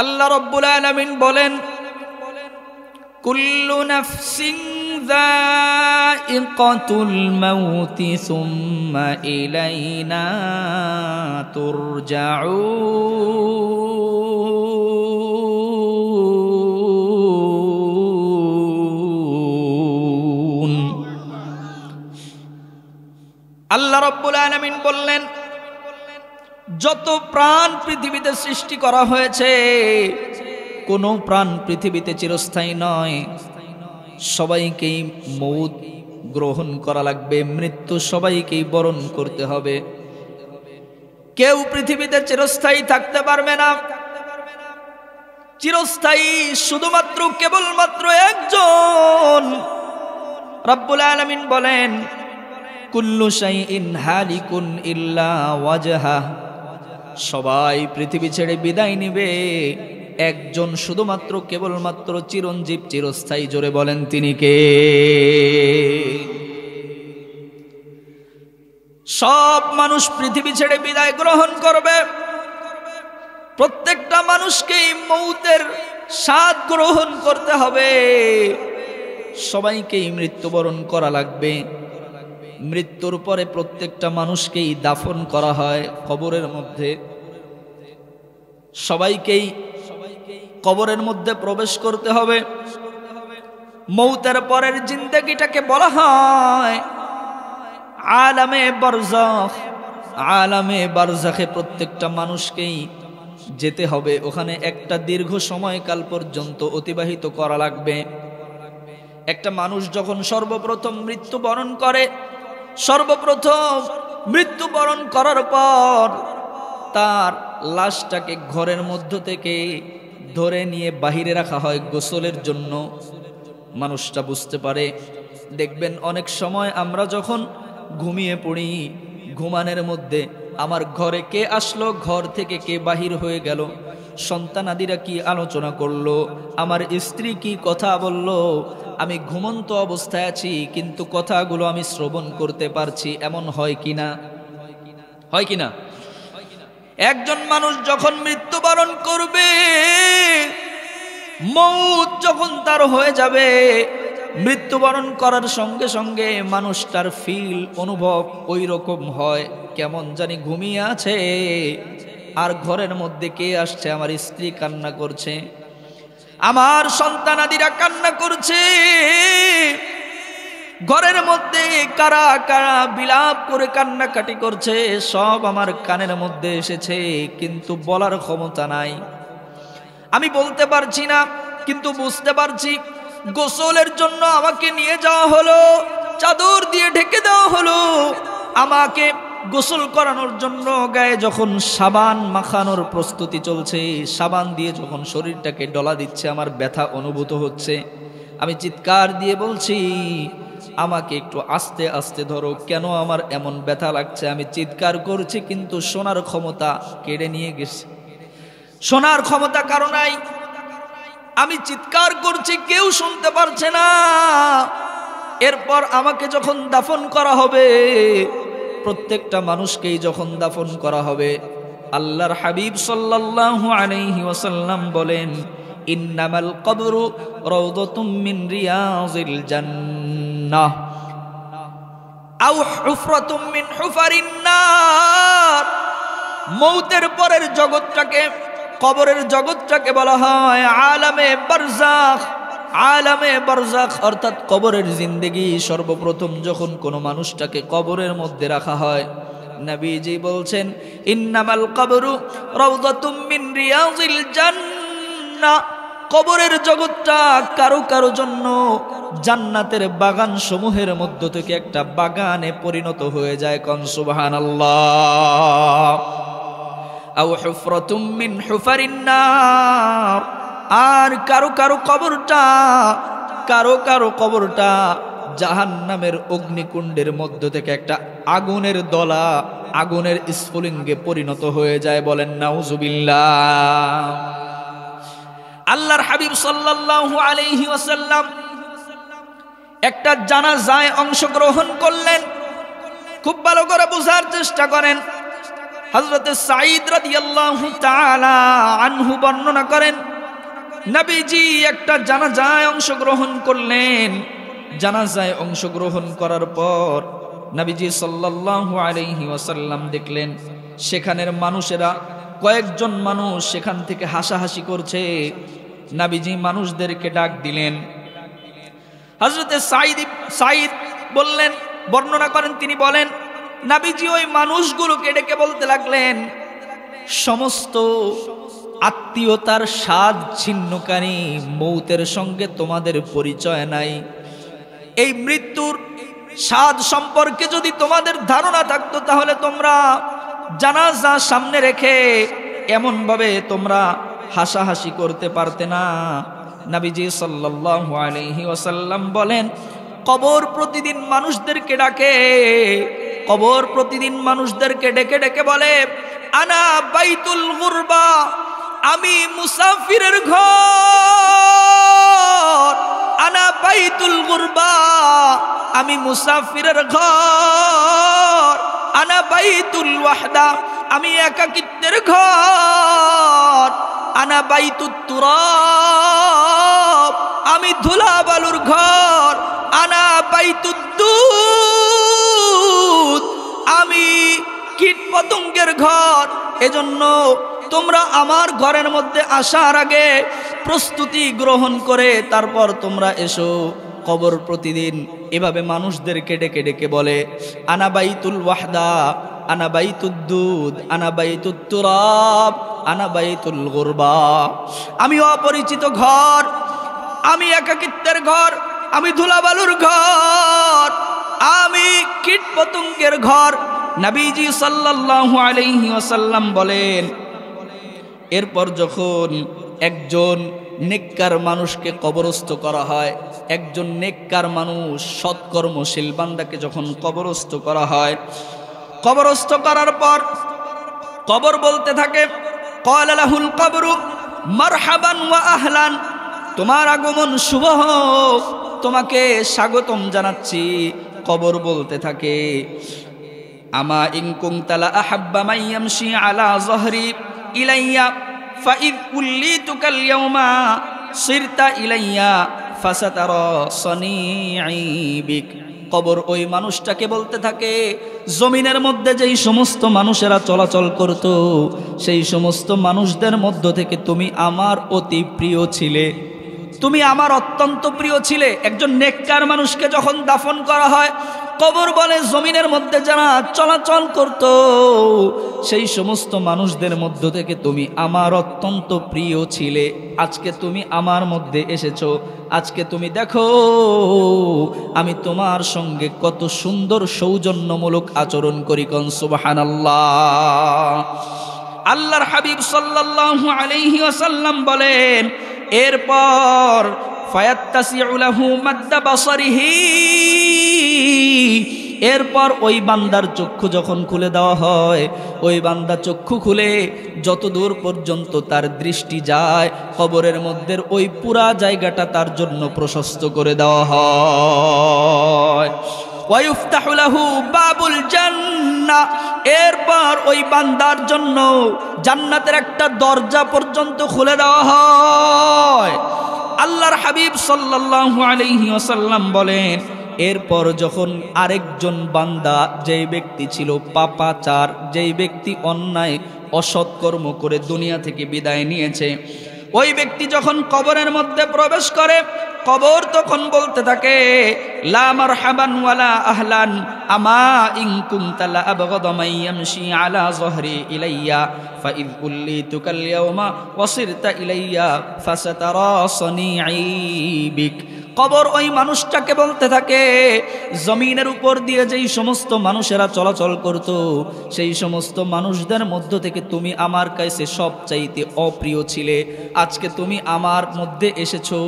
আল্লাহ রাব্বুল আলামিন বলেন, কুল্লু নাফসিন যায়িকাতুল মাউতি সুম্মা ইলাইনা তুরজাউন। আল্লাহ রাব্বুল আলামিন বললেন, যত প্রাণ পৃথিবীতে সৃষ্টি করা হয়েছে কোনো প্রাণ পৃথিবীতে চিরস্থায়ী নয়। সবাইকেই মৌত গ্রহণ করা লাগবে, মৃত্যু সবাইকেই বরণ করতে হবে। কেউ পৃথিবীতে চিরস্থায়ী থাকতে পারবে না। চিরস্থায়ী শুধুমাত্র কেবলমাত্র একজন। রব্বুল আলামিন বলেন, কুল্লু শাইইন হালিকুন ইল্লা ওয়াজহা। সবাই পৃথিবী ছেড়ে বিদায় নিবে, একজন শুধুমাত্র কেবলমাত্র চিরঞ্জীব চিরস্থায়ী। জোরে বলেন তিনি কে? সব মানুষ পৃথিবী ছেড়ে বিদায় গ্রহণ করবে। প্রত্যেকটা মানুষকেই মৌতের স্বাদ গ্রহণ করতে হবে। সবাইকেই মৃত্যুবরণ করা লাগবে। মৃত্যুর পরে প্রত্যেকটা মানুষকেই দাফন করা হয় কবরের মধ্যে। সবাইকেই কবরের মধ্যে প্রবেশ করতে হবে। মৌতের পরের জিন্দেগিটাকে বলা হয় আলামে বারজাখ। আলামে বারজাখে প্রত্যেকটা মানুষকেই যেতে হবে। ওখানে একটা দীর্ঘ সময়কাল পর্যন্ত অতিবাহিত করা লাগবে। একটা মানুষ যখন সর্বপ্রথম মৃত্যুবরণ করে, সর্বপ্রথম মৃত্যুবরণ করার পর তার লাশটাকে ঘরের মধ্য থেকে ধরে নিয়ে বাহিরে রাখা হয় গোসলের জন্য। মানুষটা বুঝতে পারে। দেখবেন অনেক সময় আমরা যখন ঘুমিয়ে পড়ি, ঘুমানোর মধ্যে আমার ঘরে কে আসলো, ঘর থেকে কে বাহির হয়ে গেল, সন্তানাদিরা কি আলোচনা করলো, আমার স্ত্রী কি কথা বলল, আমি ঘুমন্ত অবস্থায় আছি কিন্তু কথাগুলো আমি শ্রবণ করতে পারছি। এমন হয় কিনা? হয় কিনা? একজন মানুষ যখন মৃত্যুবরণ করবে, মৌত যখন তার হয়ে যাবে, মৃত্যুবরণ করার সঙ্গে সঙ্গে মানুষটার ফিল অনুভব ওই রকম হয়, কেমন জানি ঘুমিয়ে আছে আর ঘরের মধ্যে কে আসছে, আমার স্ত্রী কান্না করছে, আমার সন্তানাদিরা কান্না করছে, ঘরের মধ্যে কারা কারা বিলাপ করে কান্নাকাটি করছে, সব আমার কানের মধ্যে এসেছে, কিন্তু বলার ক্ষমতা নাই। আমি বলতে পারছি না, কিন্তু বুঝতে পারছি। গোসলের জন্য আমাকে নিয়ে যাওয়া হলো, চাদর দিয়ে ঢেকে দেওয়া হলো, আমাকে গোসল করানোর জন্য গায়ে যখন সাবান মাখানোর প্রস্তুতি চলছে, সাবান দিয়ে যখন শরীরটাকে ডলা দিচ্ছে, আমার ব্যথা অনুভূত হচ্ছে। আমি চিৎকার দিয়ে বলছি, আমাকে একটু আস্তে আস্তে ধরো, কেন আমার এমন ব্যথা লাগছে? আমি চিৎকার করছি, কিন্তু শোনার ক্ষমতা কেড়ে নিয়ে গেছে। শোনার ক্ষমতা কারো নাই। আমি চিৎকার করছি, কেউ শুনতে পারছে না। এরপর আমাকে যখন দাফন করা হবে, প্রত্যেকটা মানুষকেই যখন দাফন করা হবে, আল্লাহর হাবিব সাল্লাল্লাহু আলাইহি ওয়াসাল্লাম বলেন, ইন্নামাল কবরু রাউদাতুম মিন রিয়াজিল জান্নাহ আও হুফরাতুম মিন হুফারিন নার। মৌতের পরের জগৎটাকে, কবরের জগৎটাকে বলা হয় আলামে বারজাখ। আলামে বারজাখ অর্থাৎ কবরের জিন্দেগি। সর্বপ্রথম যখন কোনো মানুষটাকে কবরের মধ্যে রাখা হয়, নবীজি বলছেন, ইন্নামাল কবরু রাউদাতুম মিন রিয়াজিল জান্নাহ। কবরের জগৎটা কারো কারো জন্য জান্নাতের বাগান সমূহের মধ্য থেকে একটা বাগানে পরিণত হয়ে যায়। কোন সুবহানাল্লাহ। আও হুফরাতুম মিন হুফারিন নার। আর কারো কারো কবরটা জাহান্নামের অগ্নিকুণ্ডের মধ্য থেকে একটা আগুনের দলা, আগুনের স্ফুলিঙ্গে পরিণত হয়ে যায়। বলেন নাউজুবিল্লাহ। আল্লাহর হাবিব সাল্লাল্লাহু আলাইহি ওয়াসাল্লাম একটা জানাজায় অংশগ্রহণ করলেন। খুব ভালো করে বোঝার চেষ্টা করেন। হযরতে সাঈদ রাদিয়াল্লাহু তাআলা আনহু বর্ণনা করেন, নবীজি একটা জানাজায় অংশগ্রহণ করলেন। জানাজায় অংশগ্রহণ করার পর নবীজি সাল্লাল্লাহু আলাইহি ওয়াসাল্লাম দেখলেন সেখানের মানুষেরা, কয়েকজন মানুষ সেখান থেকে হাসাহাসি করছে। নবীজি মানুষদেরকে ডাক দিলেন। হযরতে সাঈদ বললেন, বর্ণনা করেন, তিনি বলেন নবীজি ওই মানুষগুলোকে ডেকে বলতে লাগলেন, সমস্ত আত্মীয়তার স্বাদ ছিন্নকারী মৌতের সঙ্গে তোমাদের পরিচয় নাই। এই মৃত্যুর স্বাদ সম্পর্কে যদি তোমাদের ধারণা থাকতো তাহলে তোমরা জানাজা সামনে রেখে এমন ভাবে তোমরা হাসাহাসি করতে পারতে না। নবীজি সাল্লাল্লাহু আলাইহি ওয়াসাল্লাম বলেন, কবর প্রতিদিন মানুষদেরকে ডাকে, কবর প্রতিদিন মানুষদেরকে ডেকে ডেকে বলে, আনা বাইতুল গুরবা, আমি মুসাফিরের ঘর। আনা বাইতুল গুরবা, আমি মুসাফিরের ঘর। আনা বাইতুল ওয়াহদা, আমি একাকিত্বের ঘর। আনা বাইতুত তুরাব, আমি ধুলা বালুর ঘর। আনা বাইতুদ দুদ, আমি কীট পতঙ্গের ঘর। এজন্য তোমরা আমার ঘরের মধ্যে আসার আগে প্রস্তুতি গ্রহণ করে তারপর তোমরা এসো। কবর প্রতিদিন এভাবে মানুষদেরকে ডেকে ডেকে বলে, আনা বাইতুল ওয়াহদা, আনা বাইতুদ দুদ, আনা বাইতুত তুরাব, আনা বাইতুল গুরবা। আমি অপরিচিত ঘর, আমি একাকিত্বের ঘর, আমি ধুলাবালুর ঘর, আমি কীট পতঙ্গের ঘর। নবীজি সাল্লাল্লাহু আলাইহি ওয়াসাল্লাম বলেন, এরপর যখন একজন নেককার মানুষকে কবরস্থ করা হয়, একজন নেককার মানুষ সৎকর্মশীল বান্দাকে যখন কবরস্থ করা হয়, কবরস্থ করার পর কবর বলতে থাকে, ক্বালা লাহুল কবরু মারহাবান ওয়া আহলান, তোমার আগমন শুভ হোক, তোমাকে স্বাগতম জানাচ্ছি। কবর বলতে থাকে, আমা ইন কুনতা লা আহাব্বা মান ইয়ামশি আলা যহরি ইলাইয়া ফাইদ কুল্লিতুকাল ইয়াওমা সিরতা ইলাইয়া ফাসাতারা সানিঈ বিক। কবর ওই মানুষটাকে বলতে থাকে, জমিনের মধ্যে যেই সমস্ত মানুষেরা চলাচল করত সেই সমস্ত মানুষদের মধ্য থেকে তুমি আমার অতি প্রিয় ছিলে, তুমি আমার অত্যন্ত প্রিয় ছিলে। একজন নেককার মানুষকে যখন দাফন করা হয়, কবর বলে জমিনের মধ্যে যারা চলাচল করত সেই সমস্ত মানুষদের মধ্য থেকে তুমি আমার অত্যন্ত প্রিয় ছিলে। আজকে তুমি আমার মধ্যে এসেছো, আজকে তুমি দেখো আমি তোমার সঙ্গে কত সুন্দর সৌজন্যমূলক আচরণ করি। কোন সুবহানাল্লাহ। আল্লাহর হাবিব সাল্লাল্লাহু আলাইহি ওয়াসাল্লাম বলেন, এরপর ফায়াত্তাসিউ লাহু মাদ্দা বাসারিহি, এরপর ওই বান্দার চক্ষু যখন খুলে দেওয়া হয়, ওই বান্দা চক্ষু খুলে যত দূর পর্যন্ত তার দৃষ্টি যায় কবরের মধ্যে ওই পুরা জায়গাটা তার জন্য প্রশস্ত করে দেওয়া হয়। ওয়ায়ুফতাহু লাহু বাবুল জান্নাহ, এরপর ওই বান্দার জন্য জান্নাতের একটা দরজা পর্যন্ত খুলে দেওয়া হয়। আল্লাহর হাবিব সাল্লাল্লাহু আলাইহি ওয়াসাল্লাম বলেন, এরপর যখন আরেকজন বান্দা, যেই ব্যক্তি ছিল পাপাচার, যেই ব্যক্তি অন্যায় অসৎকর্ম করে দুনিয়া থেকে বিদায় নিয়েছে, ওই ব্যক্তি যখন কবরের মধ্যে প্রবেশ করে, কবর তখন বলতে থাকে, লা মারহাবান ওয়ালা আহলান, আমা ইন কুনতা লা আবগাদা মান ইয়ামশি আলা যহরি ইলাইয়া ফাইদ কুল্লিতুকাল ইয়াওমা ওয়াসিরতা ইলাইয়া ফাসাতারা সানিঈ বিক। কবর ওই মানুষটাকে বলতে থাকে, জমিনের উপর দিয়ে যেই সমস্ত মানুষেরা চলাচল করত সেই সমস্ত মানুষদের মধ্য থেকে তুমি আমার কাছে সবচাইতে অপ্রিয় ছিলে। আজকে তুমি আমার মধ্যে এসেছো,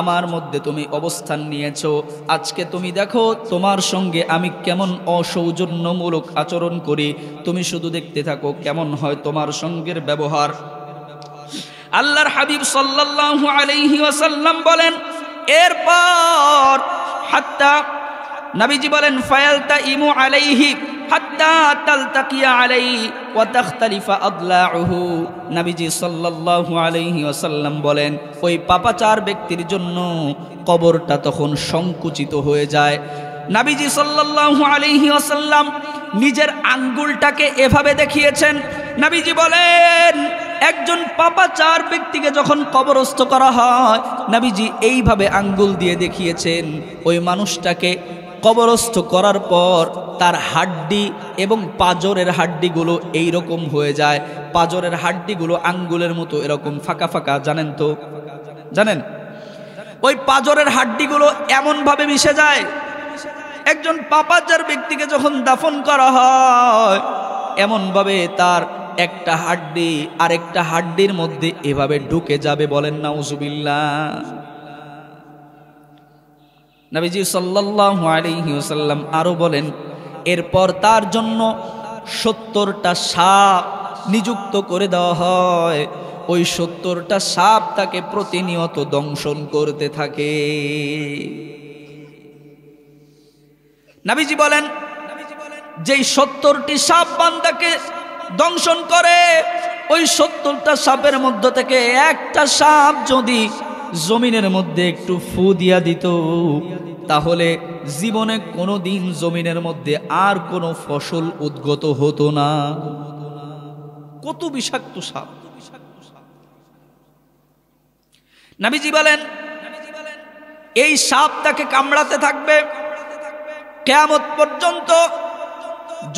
আমার মধ্যে তুমি অবস্থান নিয়েছো, আজকে তুমি দেখো তোমার সঙ্গে আমি কেমন অসৌজন্যমূলক আচরণ করি, তুমি শুধু দেখতে থাকো কেমন হয় তোমার সঙ্গের ব্যবহার। আল্লাহর হাবিব সাল্লাল্লাহু আলাইহি ওয়াসাল্লাম বলেন, এরপর হাত্তা নবীজি বলেন, ফায়ালতা ইমু আলাইহি হাত্তা হাত্তা তালতাকিয়া আলাইহি ওয়া তাখতালিফা আদলাউহু। নবীজি সাল্লাল্লাহু আলাইহি ওয়াসাল্লাম বলেন, ওই পাপাচার ব্যক্তির জন্য কবরটা তখন সংকুচিত হয়ে যায়। নবীজি সাল্লাল্লাহু আলাইহি ওয়াসাল্লাম নিজের আঙ্গুলটাকে এভাবে দেখিয়েছেন। নবীজি বলেন, একজন পাপাচার ব্যক্তিকে যখন কবরস্থ করা হয়, নবীজি এইভাবে আঙ্গুল দিয়ে দেখিয়েছেন, ওই মানুষটাকে কবরস্থ করার পর তার হাড্ডি এবং পাজরের হাড্ডিগুলো এই রকম হয়ে যায়। পাজরের হাড্ডিগুলো আঙ্গুলের মতো এরকম ফাঁকা ফাঁকা, জানেন তো? জানেন? ওই পাজরের হাড্ডিগুলো এমনভাবে মিশে যায়। একজন পাপাচার ব্যক্তিকে যখন দাফন করা হয়, এমনভাবে তার একটা হাড্ডি আরেকটা হাড্ডির মধ্যে এভাবে ঢুকে যাবে। বলেন নাউজুবিল্লাহ। নবীজি সাল্লাল্লাহু আলাইহি ওয়াসাল্লাম আরো বলেন, এরপর তার জন্য 70টা সাপ নিযুক্ত করে দেওয়া হয়। ওই 70টা সাপ তাকে প্রতিনিয়ত দংশন করতে থাকে। নবীজি বলেন, যেই 70টি সাপ বান্দাকে দংশন করে, ওই 70টা সাপের মধ্য থেকে একটা সাপ যদি জমিনের মধ্যে একটু ফু দিয়া দিত, তাহলে জীবনে কোনোদিন জমিনের মধ্যে আর কোনো ফসল উদ্গত হতো না। কত বিষাক্ত সাপ! নবীজি বলেন, এই সাপ তাকে কামড়াতে থাকবে কিয়ামত পর্যন্ত।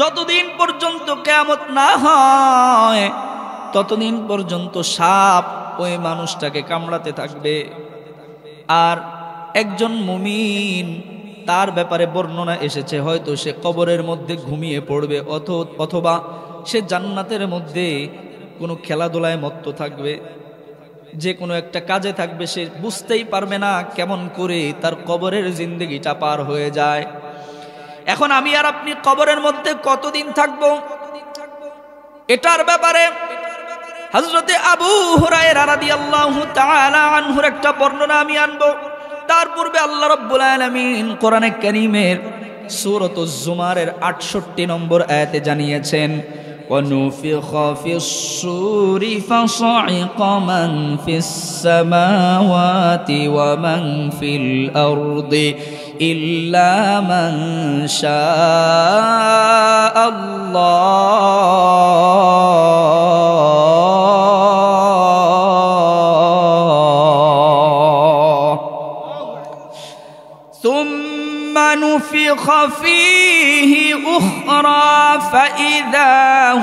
যতদিন পর্যন্ত কিয়ামত না হয়, ততদিন পর্যন্ত সাপ ওই মানুষটাকে কামড়াতে থাকবে। আর একজন মুমিন, তার ব্যাপারে বর্ণনা এসেছে, হয়তো সে কবরের মধ্যে ঘুমিয়ে পড়বে, অথবা সে জান্নাতের মধ্যে কোনো খেলাধুলায় মত্ত থাকবে, যে কোনো একটা কাজে থাকবে। সে বুঝতেই পারবে না কেমন করে তার কবরের জিন্দেগিটা পার হয়ে যায়। এখন আমি আর আপনি কবরের মধ্যে কতদিন থাকবো, এটার ব্যাপারে হযরতে আবু হুরায়রা রাদিয়াল্লাহু তাআলা আনহুর একটা বর্ণনা আমি আনবো। তার পূর্বে আল্লাহ রাব্বুল আলামিন কোরআনে কারীমের সূরাতুজ জুমারের 68 নম্বর আয়াতে জানিয়েছেন, وَنُفِخَ فِي الصُّورِ فَصَعِقَ مَنْ فِي السَّمَاوَاتِ وَمَنْ فِي الْأَرْضِ إِلَّا مَنْ شَاءَ اللَّهُ ثُمَّ نُفِخَ فِيهِ أُخْرَى فَإِذَا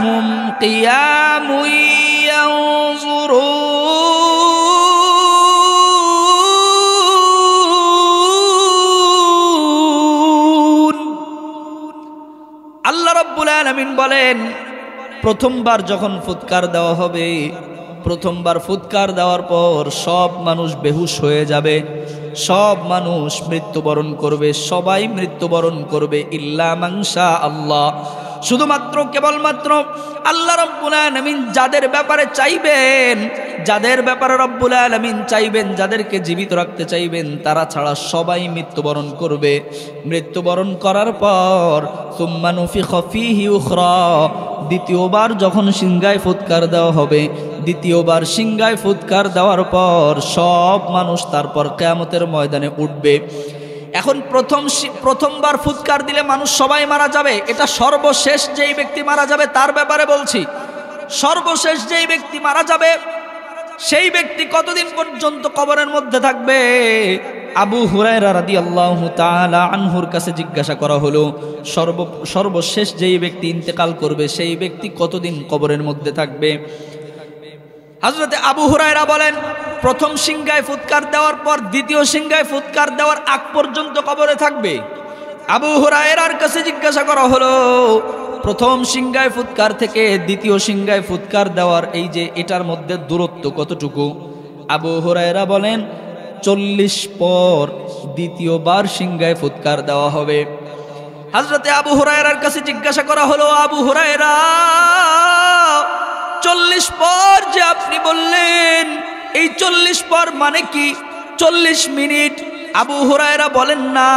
هُمْ قِيَامٌ يَنظُرُونَ। আল্লাহ রাব্বুল আলামিন বলেন, প্রথমবার যখন ফুৎকার দেওয়া হবে, প্রথমবার ফুৎকার দেওয়ার পর সব মানুষ বেহুশ হয়ে যাবে, সব মানুষ মৃত্যুবরণ করবে, সবাই মৃত্যুবরণ করবে। ইল্লা মান শা আল্লাহ, শুধুমাত্র কেবলমাত্র আল্লাহ রাব্বুল আলামিন যাদের ব্যাপারে চাইবেন, যাদের ব্যাপারে রাব্বুল আলামিন চাইবেন, যাদেরকে জীবিত রাখতে চাইবেন, তারা ছাড়া সবাই মৃত্যুবরণ করবে। মৃত্যুবরণ করার পর সুম্মা নুফিখা ফীহি উখরা, দ্বিতীয়বার যখন সিংহায় ফুৎকার দেওয়া হবে, দ্বিতীয়বার সিংহায় ফুৎকার দেওয়ার পর সব মানুষ তারপর কিয়ামতের ময়দানে উঠবে। এখন প্রথমবার ফুৎকার দিলে মানুষ সবাই মারা যাবে, এটা সর্বশেষ যেই ব্যক্তি মারা যাবে তার ব্যাপারে বলছি। সর্বশেষ যেই ব্যক্তি মারা যাবে, সেই ব্যক্তি কতদিন পর্যন্ত কবরের মধ্যে থাকবে? আবু হুরায়রা রাদিয়াল্লাহু তাআলা আনহুর কাছে জিজ্ঞাসা করা হলো, সর্বশেষ যেই ব্যক্তি ইন্তেকাল করবে, সেই ব্যক্তি কতদিন কবরের মধ্যে থাকবে? হযরতে আবু হুরায়রা বলেন, প্রথম সিংহায় ফুৎকার দেওয়ার পর দ্বিতীয় সিংহায় ফুৎকার দেওয়ার আগ পর্যন্ত কবরে থাকবে। আবু হুরায়রার কাছে জিজ্ঞাসা করা হলো, প্রথম সিংহায় ফুৎকার থেকে দ্বিতীয় সিংহায় ফুৎকার দেওয়ার এই যে এটার মধ্যে দূরত্ব কতটুকু? আবু হুরায়রা বলেন, 40 পর দ্বিতীয়বার সিংহায় ফুৎকার দেওয়া হবে। হযরতে আবু হুরায়রার কাছে জিজ্ঞাসা করা হলো, আবু হুরায়রা, 40 পর যে আপনি বললেন, এই 40 পর মানে কি? 40 মিনিট? আবু হুরায়রা বলেন, না,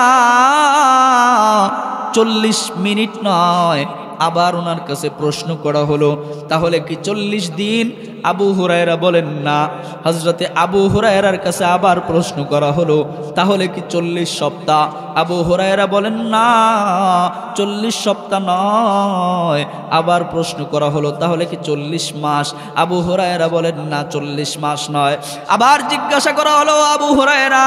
40 মিনিট নয়, আবার ওনার কাছে প্রশ্ন করা হলো, তাহলে কি 40 দিন? আবু হুরায়রা বলেন না। হযরতে আবু হুরায়রার কাছে আবার প্রশ্ন করা হলো, তাহলে কি 40 সপ্তাহ? আবু হুরায়রা বলেন না, 40 সপ্তাহ নয়। আবার প্রশ্ন করা হলো, তাহলে কি 40 মাস? আবু হুরায়রা বলেন না, 40 মাস নয়। আবার জিজ্ঞাসা করা হলো, আবু হুরায়রা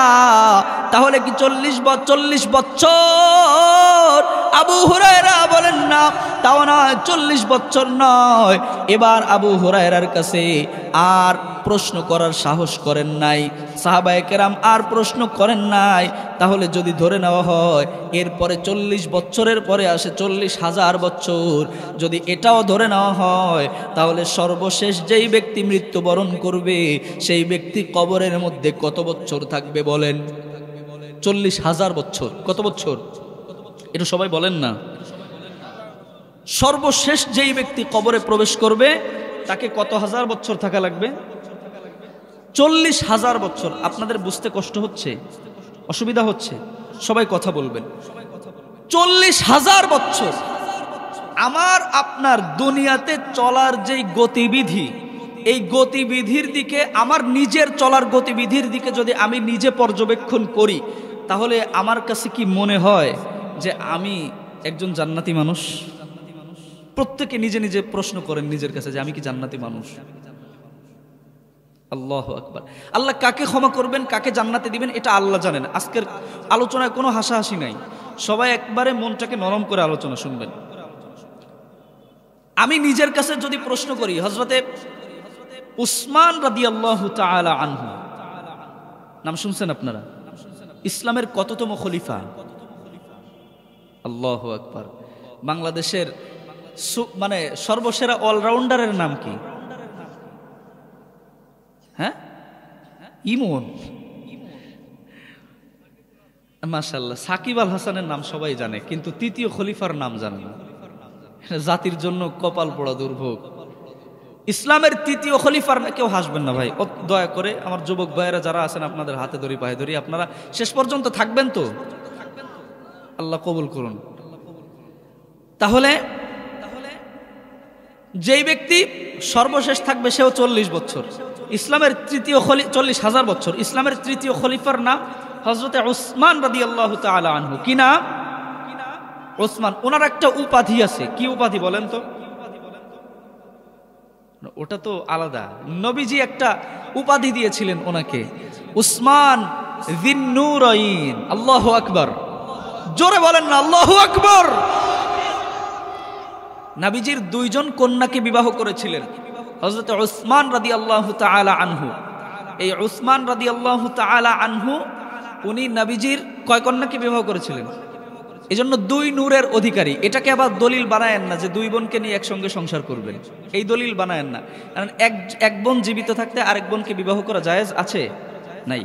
তাহলে কি 40 বছর? আবু হুরায়রা বলেন না, তাও নয়, 40 বছর নয়। এবার আবু হুরায়রার কাছে আর প্রশ্ন করার সাহস করেন নাই সাহাবায়ে কেরাম, আর প্রশ্ন করেন নাই। তাহলে যদি ধরে নেওয়া হয় এরপরে 40 বছরের পরে আসে 40,000 বছর, যদি এটাও ধরে নেওয়া হয়, তাহলে সর্বশেষ যেই ব্যক্তি মৃত্যুবরণ করবে সেই ব্যক্তি কবরের মধ্যে কত বছর থাকবে বলেন? 40,000 বছর। কত বছর? এটা সবাই বলেন না। সর্বশেষ যেই ব্যক্তি কবরে প্রবেশ করবে তাকে কত হাজার বছর থাকা লাগবে? 40,000 বছর। আপনাদের বুঝতে কষ্ট হচ্ছে, অসুবিধা হচ্ছে? সবাই কথা বলবেন। 40,000 বছর। আমার আপনার দুনিয়াতে চলার যেই গতিবিধি, এই গতিবিধির দিকে, আমার নিজের চলার গতিবিধির দিকে যদি আমি নিজে পর্যবেক্ষণ করি, তাহলে আমার কাছে কি মনে হয় যে আমি একজন জান্নাতি মানুষ? প্রত্যেকে নিজে নিজে প্রশ্ন করেন নিজের কাছে যে আমি কি জান্নাতি মানুষ? আল্লাহু আকবার। আল্লাহ কাকে ক্ষমা করবেন, কাকে জান্নাতে দিবেন, এটা আল্লাহ জানেন। আজকের আলোচনায় কোনো হাসাহাসি নাই, সবাই একবারে মনটাকে নরম করে আলোচনা শুনবেন। আমি নিজের কাছে যদি প্রশ্ন করি, হযরতে উসমান রাদিয়াল্লাহু তাআলা আনহু, নাম শুনছেন আপনারা? ইসলামের কততম খলিফা? আল্লাহু আকবার। বাংলাদেশের মানে সর্বসেরা অলরাউন্ডারের নাম কি? হ্যাঁ, ইমন। মাশাআল্লাহ। সাকিব আল হাসানের নাম সবাই জানে, কিন্তু তৃতীয় খলিফার নাম জানে না। জাতির জন্য কপাল পোড়া দুর্ভোগ। ইসলামের তৃতীয় খলিফার, কেউ হাসবেন না ভাই, দয়া করে। আমার যুবক ভাইয়েরা যারা আছেন, আপনাদের হাতে ধরি পায়ে ধরি, আপনারা শেষ পর্যন্ত থাকবেন তো? আল্লাহ কবুল করুন। তাহলে যেই ব্যক্তি সর্বশেষ থাকবে সেও 40 বছর। ইসলামের তৃতীয় 40,000 বছর। ইসলামের তৃতীয় খলিফার নাম হযরতে উসমান রাদিয়াল্লাহু তাআলা আনহু। কি নাম? উসমান। ওনার একটা উপাধি আছে। কি উপাধি বলেন তো? ওটা তো আলাদা। নবীজি একটা উপাধি দিয়েছিলেন ওনাকে, উসমান যিন্নুরাইন। আল্লাহু আকবার। জোরে বলেন না আল্লাহু আকবার। নবীজির 2 জন কন্যাকে বিবাহ করেছিলেন হযরত উসমান রাদিয়াল্লাহু তাআলা আনহু। এই উসমান রাদিয়াল্লাহু তাআলা আনহু উনি নবীজির কয় কন্যাকে বিবাহ করেছিলেন? এজন্য 2 নূরের অধিকারী। এটাকে আবার দলিল বানায়েন না যে 2 বোনকে নিয়ে একসঙ্গে সংসার করবেন, এই দলিল বানায়েন না। কারণ এক বোন জীবিত থাকতে আরেক বোনকে বিবাহ করা জায়েজ আছে? নাই।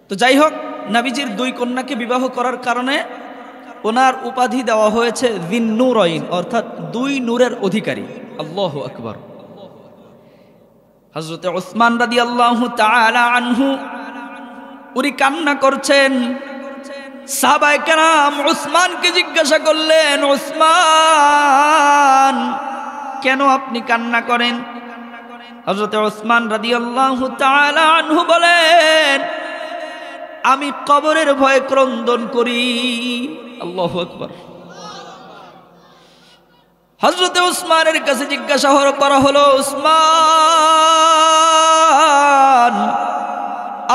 তো যাই হোক, নবীজির 2 কন্যাকে বিবাহ করার কারণে ওনার উপাধি দেওয়া হয়েছে যিন্নুরাইন, অর্থাৎ 2 নূরের অধিকারী। আল্লাহু আকবার। হযরতে উসমান রাদিয়াল্লাহু তাআলা আনহু উনি কান্না করছেন। সাহাবায়ে কেরাম উসমানকে জিজ্ঞাসা করলেন, উসমান কেন আপনি কান্না করেন? হযরতে উসমান রাদিয়াল্লাহু তাআলা আনহু বলেন, আমি কবরের ভয়ে ক্রন্দন করি। আল্লাহু আকবার। হযরতে উসমানের কাছে জিজ্ঞাসা করা হলো, উসমান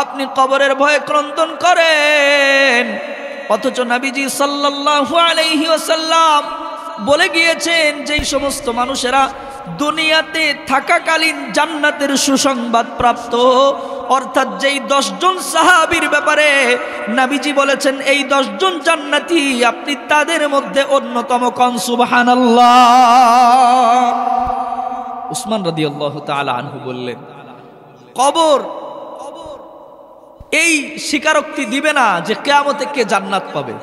আপনি কবরের ভয়ে ক্রন্দন করেন, অথচ নবীজি সাল্লাল্লাহু আলাইহি ওয়াসাল্লাম বলে গিয়েছেন যেই সমস্ত মানুষেরা দুনিয়াতে থাকাকালীন জান্নাতের সুসংবাদ প্রাপ্ত, অর্থাৎ যেই 10 জন সাহাবীর ব্যাপারে নবীজি বলেছেন এই 10 জন জান্নাতি, আপনি তাদের মধ্যে অন্যতম। কোন সুবহানাল্লাহ। উসমান রাদিয়াল্লাহু তাআলা আনহু বললেন, কবর এই স্বীকারোক্তি দিবে না যে কিয়ামতে কে জান্নাত পাবে।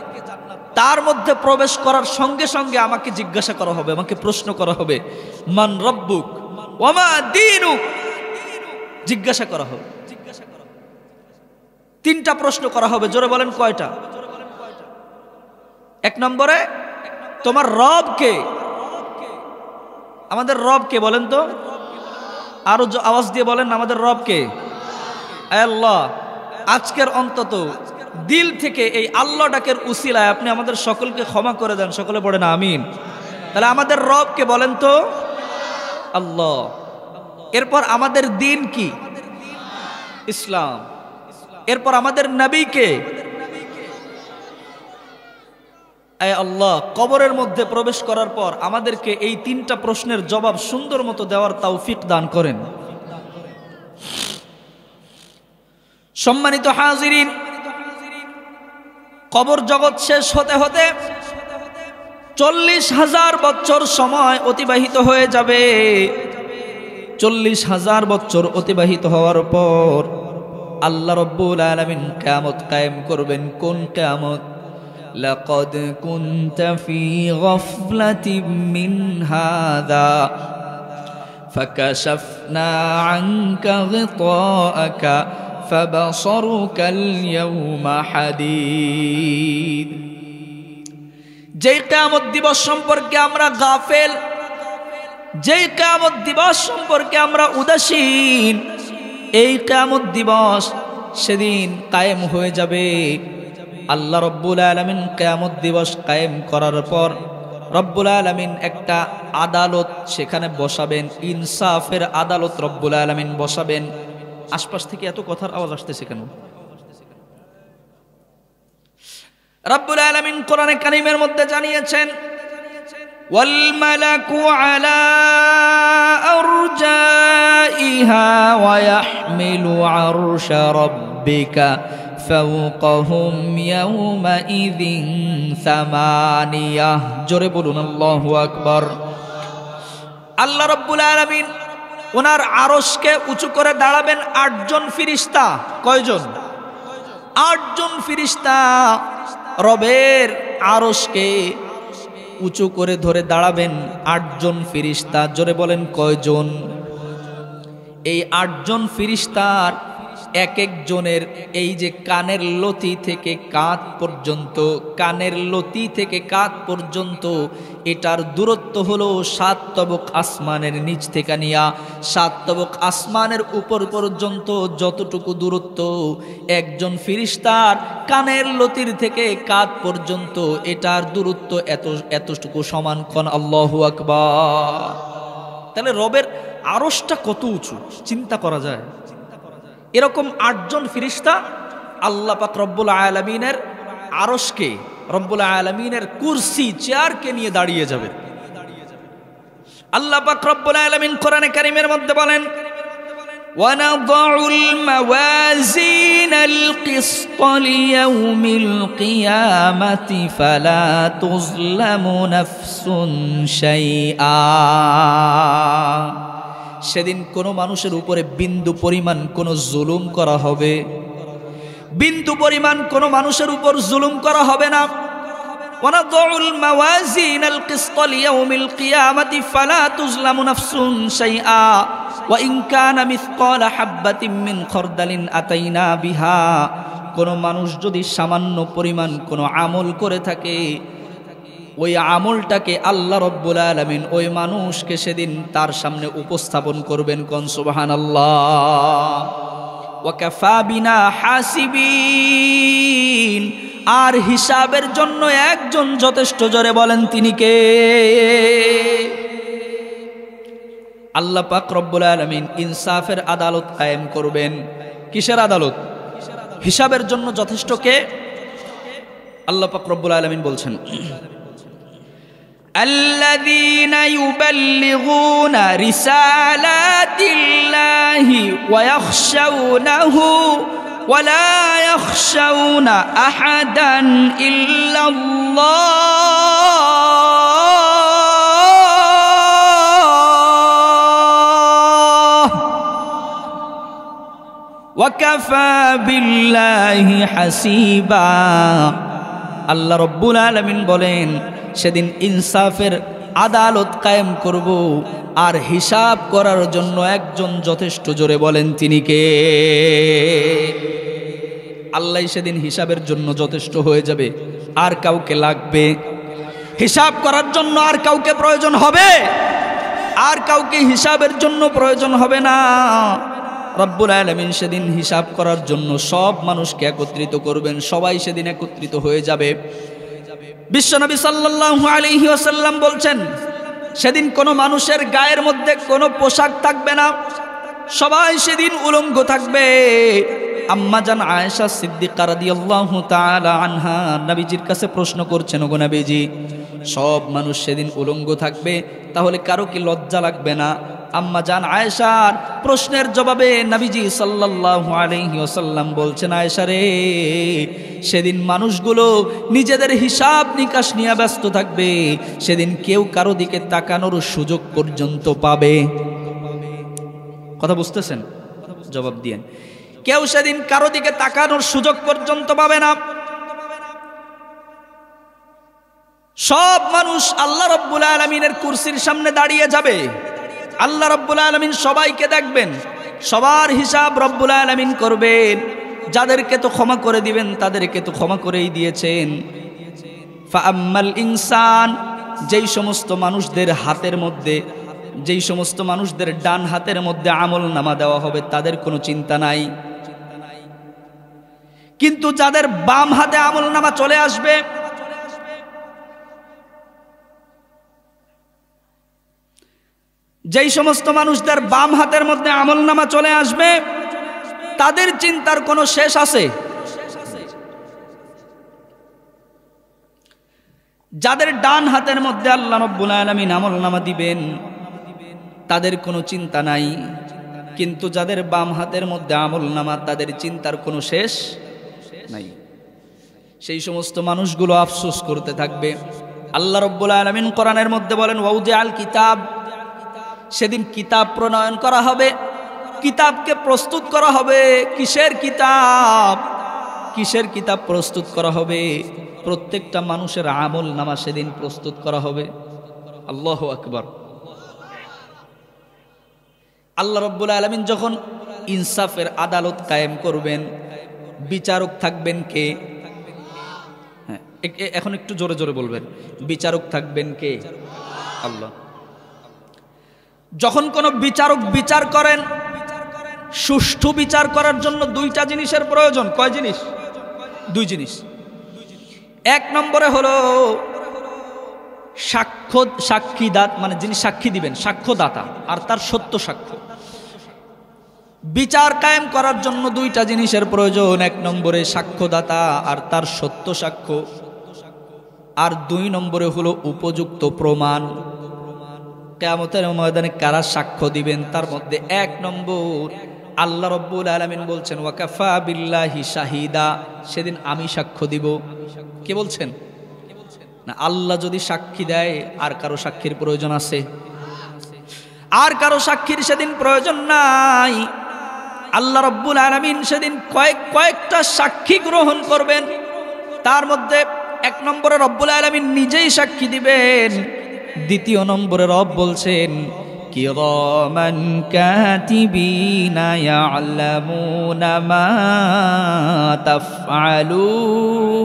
তার মধ্যে প্রবেশ করার সঙ্গে সঙ্গে আমাকে জিজ্ঞাসা করা হবে, আমাকে প্রশ্ন করা হবে, মান রব্বুক ওয়া মা দীনুক। জিজ্ঞাসা করা হবে। 3টা প্রশ্ন করা হবে। জোরে বলেন কয়টা? 1 নম্বরে তোমার রব কে? আমাদের রব কে বলেন তো? আরো আওয়াজ দিয়ে বলেন, আমাদের রব কে? আল্লাহ। আজকের অন্তত দিল থেকে এই আল্লাহ ডাকের উসিলায় আপনি আমাদের সকলকে ক্ষমা করে দেন, সকলে পড়েন আমিন। তাহলে আমাদের রব কে বলেন তো? আল্লাহ। এরপর আমাদের দিন কি? ইসলাম। এরপর আমাদের নবী কে? আল্লাহ। কবরের মধ্যে প্রবেশ করার পর আমাদেরকে এই তিনটা প্রশ্নের জবাব সুন্দর মতো দেওয়ার তৌফিক দান করেন। সম্মানিত হাজিরিন, কবর জগৎ শেষ হতে হতে 40,000 বছর সময় অতিবাহিত হয়ে যাবে। 40,000 বছর অতিবাহিত হওয়ার পর আল্লাহ রাব্বুল আলামিন কিয়ামত কায়েম করবেন। কোন কিয়ামত? লাকাদ কুনতা ফি গাফলাতিন মিন হাযা ফাকাশাফনা আনকা গিতাআকা ফাবাসারুকাল ইয়াওমা হাদীদ। যেই কিয়ামত দিবস সম্পর্কে আমরা গাফেল, যেই কিয়ামত দিবস সম্পর্কে আমরা উদাসীন, এই কিয়ামত দিবস সেদিন কায়েম হয়ে যাবে। আল্লাহ রব্বুল আলামিন কিয়ামত দিবস কায়েম করার পর রব্বুল আলামিন একটা আদালত সেখানে বসাবেন, ইনসাফের আদালত রব্বুল আলামিন বসাবেন। আশপাশ থেকে এত কথার আওয়াজ আসতেছে কেন? রব্বুল আলামিন কোরআনে কারীমের মধ্যে জানিয়েছেন, ওয়াল মালাকু আলা আরজাইহা ওয়া ইয়াহমিলু আরশা রাব্বিকা ফাওকাহুম ইয়াওমাইযিন সামানিয়াহ। জোরে বলুন আল্লাহু আকবার। আল্লাহ রাব্বুল আলামিন ওনার আরশকে উঁচু করে দাঁড়াবেন 8 জন ফেরেশতা। কয়জন? 8 জন ফেরেশতা রবের আরশকে উঁচু করে ধরে দাঁড়াবেন 8 জন ফেরেশতা। জোরে বলেন কয়জন? এই 8 জন ফেরেশতার এক একজনের এই যে কানের লতি থেকে কাঁধ পর্যন্ত, কানের লতি থেকে কাঁধ পর্যন্ত এটার দূরত্ব হলো 7 তবক আসমানের নিচ থেকে নিয়া 7 তবক আসমানের উপর পর্যন্ত যতটুকু দূরত্ব একজন ফেরেশতার কানের লতির থেকে কাঁধ পর্যন্ত, এটার দূরত্ব এতটুকু সমান। কোন আল্লাহু আকবার। তাহলে রবের আরশটা কত উঁচু চিন্তা করা যায়। এরকম 8 জন ফেরেশতা আল্লাহ পাক রব্বুল আলামিনের আরশকে, রব্বুল আলামিনের কুরসি চেয়ারকে নিয়ে দাঁড়িয়ে যাবে। আল্লাহ পাক রব্বুল আলামিন কোরআনে কারীমের মধ্যে বলেন, ওয়ানাদাউল মাওয়াজিনাল কিসতা লিয়াউমিল কিয়ামাতি ফালা তুযলামু নাফসুন শাইআ। সেদিন কোনো মানুষের উপরে বিন্দু পরিমাণ কোনো জুলুম করা হবে, বিন্দু পরিমাণ কোনো মানুষের উপর জুলুম করা হবে না। ওয়ানাদাউল মাওয়াজিনাল কিসতা লিয়াউমিল কিয়ামাতি ফালা তুযলামু নাফসুন শাইআ ওয়া ইন কানা মিসকালা হাববাতিন মিন খারদালিন আতাইনা বিহা। কোনো মানুষ যদি সামান্য পরিমাণ কোনো আমল করে থাকে, ওই আমলটাকে আল্লাহ রব্বুল আলামিন ওই মানুষকে সেদিন তার সামনে উপস্থাপন করবেন। কোন সুবহানাল্লাহ। ওয়া কাফা বিনা হাসিবিন। আর হিসাবের জন্য একজন যথেষ্ট। জোরে বলেন তিনি কে? আল্লাহ পাক রব্বুল আলামিন ইনসাফের আদালত কায়েম করবেন। কিসের আদালত? হিসাবের জন্য যথেষ্ট কে? আল্লাহ পাক রব্বুল আলামিন বলছেন, الذين يبلغون رسالات الله ويخشونه ولا يخشون أحدا إلا الله وكفى بالله حسيبا। আল্লাহ রব্বুল আলামিন বলেন, সেদিন ইনসাফের আদালত কায়েম করব, আর হিসাব করার জন্য একজন যথেষ্ট। জোরে বলেন তিনি কে? আল্লাহ সেদিন হিসাবের জন্য যথেষ্ট হয়ে যাবে। আর কাউকে লাগবে? হিসাব করার জন্য আর কাউকে প্রয়োজন হবে? আর কাউকে হিসাবের জন্য প্রয়োজন হবে না। রব্বুল আলামিন সেদিন হিসাব করার জন্য সব মানুষকে একত্রিত করবেন, সবাই সেদিন একত্রিত হয়ে যাবে। বিশ্বনবী সাল্লাল্লাহু আলাইহি ওয়াসাল্লাম বলছেন, সেদিন কোনো মানুষের গায়ের মধ্যে কোনো পোশাক থাকবে না, সবাই সেদিন উলঙ্গ থাকবে। আম্মা জান আয়েশা সিদ্দিকা রাদিয়াল্লাহু তাআলা আনহা নবীজির কাছে প্রশ্ন করছেন, ওগো নবীজি, সব মানুষ সেদিন উলঙ্গ থাকবে, তাহলে কারো কি লজ্জা লাগবে না? আম্মা জান আয়েশার প্রশ্নের জবাবে নবীজি সাল্লাল্লাহু আলাইহি ওয়াসাল্লাম বলছেন, আয়েশা রে, সেদিন মানুষগুলো নিজেদের হিসাব নিকাশ নিয়ে ব্যস্ত থাকবে, সেদিন কেউ কারো দিকে তাকানোর সুযোগ পর্যন্ত পাবে। কথা বুঝতেছেন? জবাব দিয়েন। কেউ সেদিন কারো দিকে তাকানোর সুযোগ পর্যন্ত পাবে না। সব মানুষ আল্লাহ রাব্বুল আলামিনের কুরসির সামনে দাঁড়িয়ে যাবে। আল্লাহ রাব্বুল আলামিন সবাইকে দেখবেন, সবার হিসাব রব্বুল আলামিন করবেন। যাদেরকে তো ক্ষমা করে দিবেন তাদেরকে তো ক্ষমা করেই দিয়েছেন। ফাআম্মাল ইনসান, যেই সমস্ত মানুষদের হাতের মধ্যে, যেই সমস্ত মানুষদের ডান হাতের মধ্যে আমল নামা দেওয়া হবে তাদের কোনো চিন্তা নাই, কিন্তু যাদের বাম হাতে আমল নামা চলে আসবে, যেই সমস্ত মানুষদের বাম হাতের মধ্যে আমল নামা চলে আসবে তাদের চিন্তার কোনো শেষ আছে? যাদের ডান হাতের মধ্যে আল্লাহ রাব্বুল আলামিন আমল নামা দিবেন তাদের কোনো চিন্তা নাই, কিন্তু যাদের বাম হাতের মধ্যে আমল নামা তাদের চিন্তার কোনো শেষ নাই। সেই সমস্ত মানুষগুলো আফসোস করতে থাকবে। আল্লাহ রাব্বুল আলামিন কোরআনের মধ্যে বলেন, ওয়াউদিআল কিতাব, সেদিন কিতাব প্রণয়ন করা হবে, কিতাবকে প্রস্তুত করা হবে। কিসের কিতাব? কিসের কিতাব প্রস্তুত করা হবে? প্রত্যেকটা মানুষের আমল নামা সেদিন প্রস্তুত করা হবে। আল্লাহু আকবার। আল্লাহ রাব্বুল আলামিন যখন ইনসাফের আদালত কায়েম করবেন, বিচারক থাকবেন কে? হ্যাঁ, এখন একটু জোরে জোরে বলবেন, বিচারক থাকবেন কে? আল্লাহ। যখন কোনো বিচারক বিচার করেন, সুষ্ঠু বিচার করার জন্য দুইটা জিনিসের প্রয়োজন। কয় জিনিস? দুই জিনিস। এক নম্বরে হলো সাক্ষীদাত, মানে যিনি সাক্ষী দিবেন, সাক্ষ্যদাতা, আর তার সত্য সাক্ষ্য। বিচার কায়েম করার জন্য দুইটা জিনিসের প্রয়োজন। এক নম্বরে সাক্ষ্যদাতা আর তার সত্য সাক্ষ্য, আর দুই নম্বরে হলো উপযুক্ত প্রমাণ। কিয়ামতের ময়দানে কারা সাক্ষ্য দিবেন তার মধ্যে এক নম্বর আল্লাহ রাব্বুল আলামিন বলছেন, ওয়াকাফা বিল্লাহি শাহিদা, সেদিন আমি সাক্ষ্য দিব। কে বলছেন? না, আল্লাহ যদি সাক্ষী দেয় আর কারো সাক্ষীর প্রয়োজন আছে? আর কারো সাক্ষীর সেদিন প্রয়োজন নাই। আল্লাহ রাব্বুল আলামিন সেদিন কয়েকটা সাক্ষী গ্রহণ করবেন। তার মধ্যে এক নম্বরে রব্বুল আলামিন নিজেই সাক্ষী দিবেন। দ্বিতীয় নম্বরে রব বলছেন, কিরামান কাতিবিনা ইয়ালামুনা মা তাফআলুন।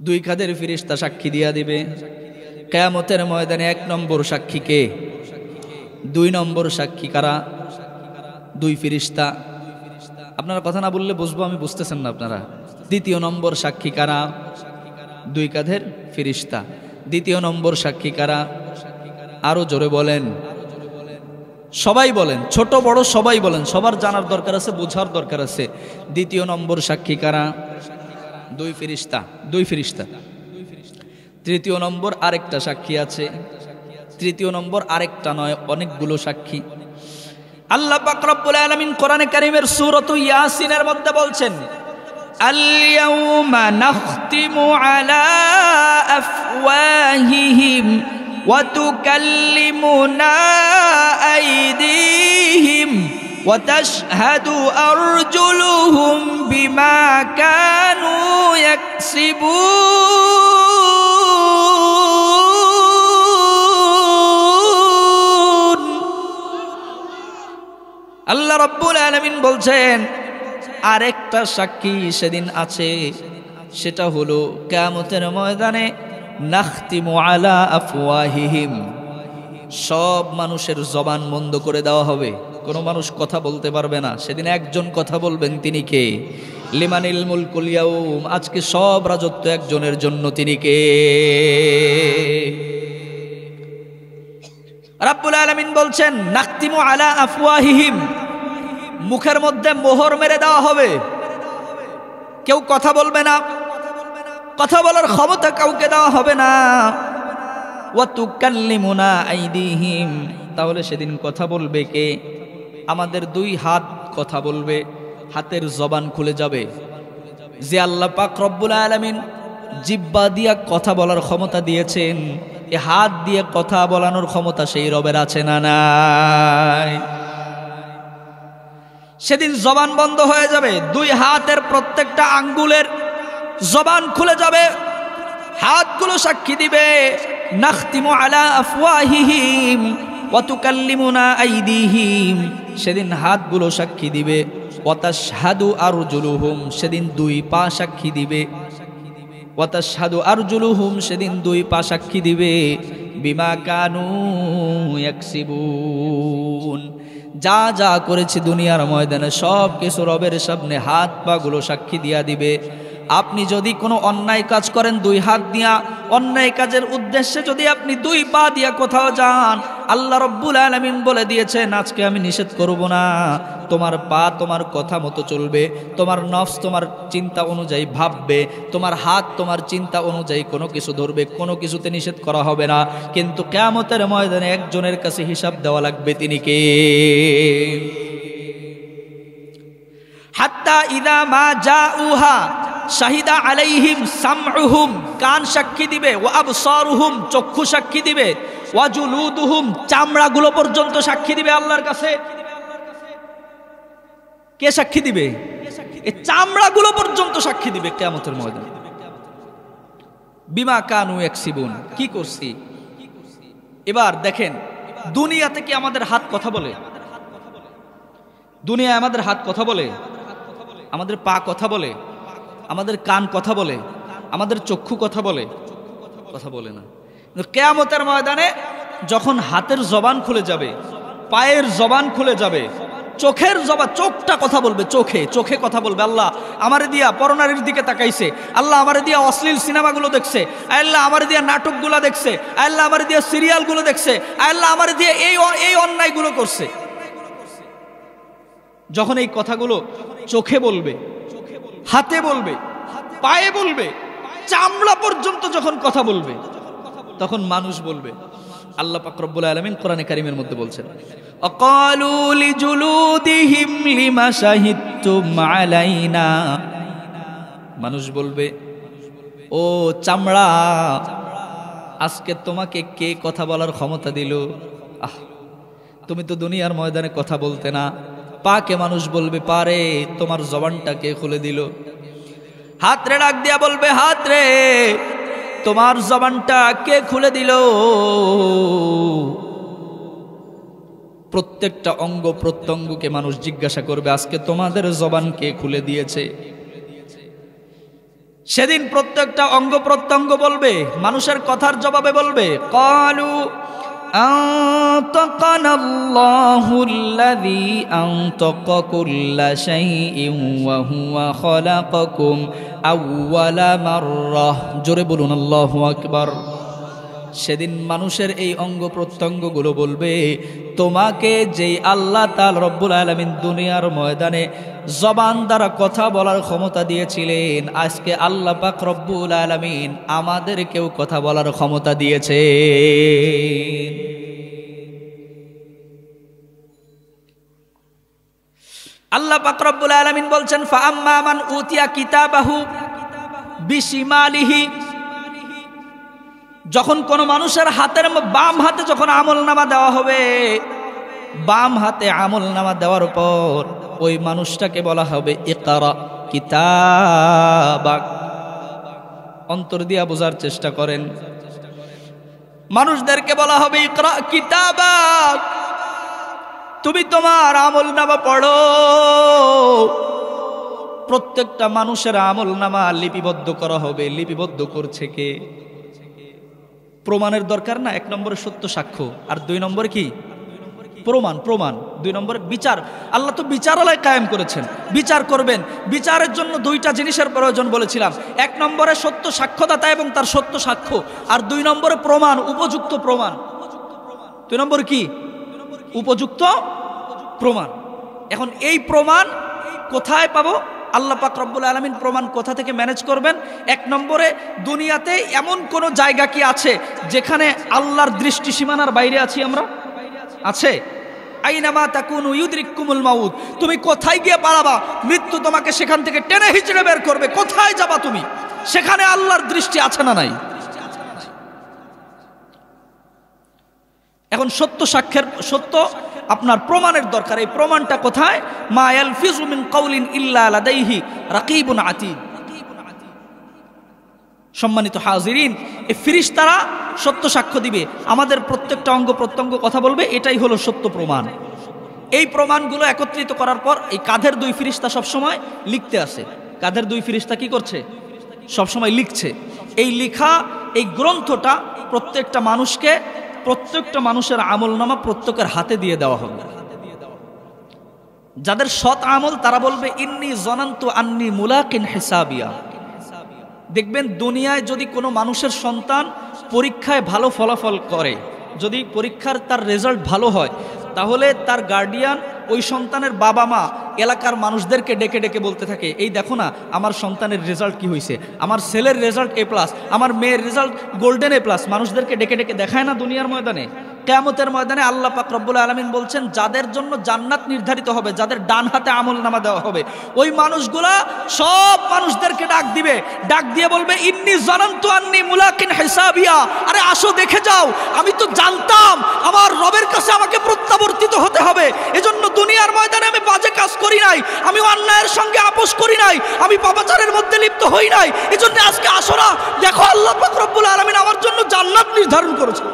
দুই কাঁধের ফেরেশতা সাক্ষী দিয়া দিবে। কিয়ামতের ময়দানে এক নম্বর সাক্ষী কে? দুই নম্বর সাক্ষী কারা? দুই ফেরেশতা। আপনারা কথা না বললে বুঝবো আমি, বুঝতেছেন না আপনারা। দ্বিতীয় নম্বর সাক্ষী কারা? দুই কাঁধের ফেরেশতা। দ্বিতীয় নম্বর সাক্ষী কারা? আরো জোরে বলেন, সবাই বলেন, ছোট বড় সবাই বলেন, সবার জানার দরকার আছে, বোঝার দরকার আছে। দ্বিতীয় নম্বর সাক্ষী কারা? দুই ফেরেশতা। দুই ফেরেশতা। তৃতীয় নম্বর আরেকটা সাক্ষী আছে। তৃতীয় নম্বর আরেকটা নয়, অনেকগুলো সাক্ষী। আল্লাহ পাক রব্বুল আলামিন কোরআনে কারীমের সূরাত ইয়াসিনের মধ্যে বলছেন, আল-ইয়াউমা নাখতিমু আলা আফওয়াহিহিম ওয়া তুকাল্লিমুনা আইদিহিম ওয়া তাশহাদু আরজুলুহুম বিমা কানু ইয়াকসিবুন। আল্লাহ রাব্বুল আলামিন বলছেন, আরেকটা সাক্ষী সেদিন আছে। সেটা হলো কিয়ামতের ময়দানে নাখতিমু আলা আফওয়াহিহিম, সব মানুষের জবান বন্ধ করে দেওয়া হবে, কোনো মানুষ কথা বলতে পারবে না। সেদিন একজন কথা বলবেন, তিনি কে? লিমানিল মুলকুল ইয়াউম, আজকে সব রাজত্ব একজনের জন্য, তিনি কে? রাব্বুল আলামিন বলছেন নাখতিমু আলা আফওয়াহিহিম, মুখের মধ্যে মোহর মেরে দেওয়া হবে, কেউ কথা বলবে না, কথা বলার ক্ষমতা কাউকে দেওয়া হবে না। ওয়া তুকাল্লিমুনা আইদিহিম, তাহলে সেদিন কথা বলবে কে? আমাদের দুই হাত কথা বলবে, হাতের জবান খুলে যাবে। যে আল্লাহ পাক রব্বুল আলামিন জিহ্বা দিয়া কথা বলার ক্ষমতা দিয়েছেন, এ হাত দিয়ে কথা বলানোর ক্ষমতা সেই রবের আছে না নাই? সেদিন জবান বন্ধ হয়ে যাবে, দুই হাতের প্রত্যেকটা আঙ্গুলের জবান খুলে যাবে, হাতগুলো সাক্ষী দিবে নাখতিমু আলা আফওয়াহিহিম ওয়া তুকাল্লিমুনা আইদিহিম, সেদিন হাতগুলো সাক্ষী দিবে। ওয়া তাশহাদু আরজুলুহুম, সেদিন দুই পা সাক্ষী দিবে। ওয়া তাশহাদু আরজুলুহুম, সেদিন দুই পা সাক্ষী দিবে। বিমা কানু ইয়াকসিবুন, যা যা করেছে দুনিয়ার ময়দানে সব কিছু রবের সামনে হাত পা গুলো সাক্ষী দিয়া দিবে। আপনি যদি কোনো অন্যায় কাজ করেন দুই হাত দিয়া, অন্যায় কাজের উদ্দেশ্যে যদি আপনি দুই পা দিয়া কোথাও যান, আল্লাহ রব্বুল আলামিন বলে দিয়েছেন আজকে আমি নিষেধ করব না, তোমার পা তোমার কথা মতো চলবে, তোমার নফস তোমার চিন্তা অনুযায়ী ভাববে, তোমার হাত তোমার চিন্তা অনুযায়ী কোনো কিছু ধরবে, কোনো কিছুতে নিষেধ করা হবে না। কিন্তু কিয়ামতের ময়দানে একজনের কাছে হিসাব দেওয়া লাগবে, তিনি কে? হাত্তা ইযা মা জাউহা শাহিদা আলাইহিম সামউহুম, কান সাক্ষী দিবে, ওয়া আবসারুহুম, চক্ষু সাক্ষী দিবে, ওয়া জুলুদুহুম, চামড়াগুলো পর্যন্ত সাক্ষী দিবে আল্লাহর কাছে। কে সাক্ষী দিবে? এই চামড়াগুলো পর্যন্ত সাক্ষী দিবে কিয়ামতের ময়দানে। বিমা কানু ইয়াকসিবুন, কি করছি। এবার দেখেন, দুনিয়াতে কি আমাদের হাত কথা বলে? দুনিয়ায় আমাদের হাত কথা বলে, আমাদের পা কথা বলে, আমাদের কান কথা বলে, আমাদের চক্ষু কথা বলে? কথা বলে না। কিয়ামতের ময়দানে যখন হাতের জবান খুলে যাবে, পায়ের জবান খুলে যাবে, চোখের জবান, চোখটা কথা বলবে, চোখে কথা বলবে, আল্লাহ আমারে দিয়া পরনারীর দিকে তাকাইছে, আল্লাহ আমারে দিয়া অশ্লীল সিনেমাগুলো দেখছে, আল্লাহ আমারে দিয়া নাটকগুলো দেখছে, আল্লাহ আমারে দিয়া সিরিয়ালগুলো দেখছে, আল্লাহ আমারে দিয়া এই অন্যায়গুলো করছে। যখন এই কথাগুলো চোখে বলবে, হাতে বলবে, পায়ে বলবে, চামড়া পর্যন্ত যখন কথা বলবে, তখন মানুষ বলবে। আল্লাহ পাক রব্বুল আলামিন কোরআনে কারীমের মধ্যে বলছেন, আকালু লিজুলুদিহিম লিমা শাহিদতুম আলাইনা, মানুষ বলবে, ও চামড়া, আজকে তোমাকে কে কথা বলার ক্ষমতা দিল? তুমি তো দুনিয়ার ময়দানে কথা বলতে না। পাকে মানুষ বলবে, পারে, তোমার জবানটা কে খুলে দিল? হাত রে ডাক দিয়া বলবে, হাত রে, তোমার জবানটা কে খুলে দিল? প্রত্যেকটা অঙ্গ প্রত্যঙ্গকে মানুষ জিজ্ঞাসা করবে, আজকে তোমাদের জবান কে খুলে দিয়েছে? সেদিন প্রত্যেকটা অঙ্গ প্রত্যঙ্গ বলবে, মানুষের কথার জবাবে বলবে, ক্বালু আনতাকানা আল্লাহুল্লাযী আনতাকা কুল্লা শাইইন ওয়া হুয়া খালাকাকুম আউওয়ালা মাররাহ। জোরে বলুন আল্লাহু আকবার। সেদিন মানুষের এই অঙ্গ প্রত্যঙ্গগুলো বলবে, তোমাকে যেই আল্লাহ তাআলা রব্বুল আলামিন দুনিয়ার ময়দানে জবান দ্বারা কথা বলার ক্ষমতা দিয়েছিলেন, আজকে আল্লাহ পাক রব্বুল আলামিন আমাদেরকেও কথা বলার ক্ষমতা দিয়েছে। আল্লাহ পাক রব্বুল আলামিন বলছেন, ফাআম্মা মান উতিয়া কিতাবাহু বিশিমালিহি, যখন কোন মানুষের হাতের বাম হাতে যখন আমলনামা দেওয়া হবে, বাম হাতে আমলনামা দেওয়ার পর ওই মানুষটাকে বলা হবে ইকরা কিতাবাক। অন্তর দিয়া বোঝার চেষ্টা করেন, মানুষদেরকে বলা হবে ইকরা কিতাবাক, তুমি তোমার আমলনামা পড়ো। প্রত্যেকটা মানুষের আমলনামা লিপিবদ্ধ করা হবে। লিপিবদ্ধ করছে কে? প্রমাণের দরকার না? 1 নম্বরে সত্য সাক্ষ্য, আর 2 নম্বরে কি? প্রমাণ। 2 নম্বরে বিচার। আল্লাহ তো বিচারালয় কায়েম করেছেন, বিচার করবেন। বিচারের জন্য 2টা জিনিসের প্রয়োজন বলেছিলাম। 1 নম্বরে সত্য সাক্ষ্যদাতা এবং তার সত্য সাক্ষ্য, আর 2 নম্বরে প্রমাণ, উপযুক্ত প্রমাণ। 2 নম্বর কি? উপযুক্ত প্রমাণ। এখন এই প্রমাণ কোথায় পাবো? আল্লাহ পাক রব্বুল আলামিন প্রমাণ কোথা থেকে ম্যানেজ করবেন? 1 নম্বরে, দুনিয়াতে এমন কোন জায়গা কি আছে যেখানে আল্লাহর দৃষ্টি সীমানার বাইরে আছি আমরা? আছে? আইনামা তাকুনু ইউদরিকুমুল মাউত। তুমি কোথায় গিয়ে পালাবা, মৃত্যু তোমাকে সেখান থেকে টেনে হিচড়ে বের করবে। কোথায় যাবা তুমি? সেখানে আল্লাহর দৃষ্টি আছে না নাই? এখন সত্য সাক্ষ্যের, সত্য আপনার প্রমাণের দরকার। এই প্রমাণটা কোথায়? মা ইয়ালফিজু মিন কাউলিন ইল্লা লাদাইহি রাকিবুন আতীদ। সম্মানিত হাজিরিন, এই ফেরেশতারা সত্য সাক্ষ্য দিবে, আমাদের প্রত্যেকটা অঙ্গ প্রত্যঙ্গ কথা বলবে, এটাই হলো সত্য প্রমাণ। এই প্রমাণগুলো একত্রিত করার পর এই কাঁধের 2 ফেরেশতা সবসময় লিখতে আসে। কাঁধের 2 ফেরেশতা কি করছে? সবসময় লিখছে। এই লেখা, এই গ্রন্থটা প্রত্যেকটা মানুষকে, প্রত্যেকটা মানুষের আমলনামা প্রত্যেকের হাতে দিয়ে দেওয়া হবে। যাদের সৎ আমল তারা বলবে ইন্নী জনান্তু আন্নী মুলাকিন হিসাবিয়া। দেখবেন দুনিয়ায় যদি কোনো মানুষের সন্তান পরীক্ষায় ভালো ফলাফল করে, যদি পরীক্ষার তার রেজাল্ট ভালো হয়, তাহলে তার গার্ডিয়ান, ওই সন্তানের বাবা মা এলাকার মানুষদেরকে ডেকে ডেকে বলতে থাকে, এই দেখো না আমার সন্তানের রেজাল্ট কি হয়েছে, আমার ছেলের রেজাল্ট A+, আমার মেয়ের রেজাল্ট গোল্ডেন A+। মানুষদেরকে ডেকে ডেকে দেখায় না দুনিয়ার ময়দানে? কিয়ামতের ময়দানে আল্লাহ পাক রব্বুল আলামিন বলছেন, যাদের জন্য জান্নাত নির্ধারিত হবে, যাদের ডান হাতে আমলনামা দেওয়া হবে, ওই মানুষগুলা সব মানুষদেরকে ডাক দিবে, ডাক দিয়ে বলবে ইন্নী জানান্তু আন্নী মুলাকিন হিসাবিয়া। আরে আসো দেখে যাও, আমি তো জানতাম আমার রবের কাছে আমাকে প্রত্যাবর্তিত হতে হবে। এজন্য দুনিয়ার ময়দানে আমি বাজে কাজ করি নাই, আমি অন্যায়ের সঙ্গে আপোষ করি নাই, আমি পাপাচারের মধ্যে লিপ্ত হই নাই। এজন্য আজকে আসো না, দেখো আল্লাহ পাক রব্বুল আলামিন আমার জন্য জান্নাত নির্ধারণ করেছে।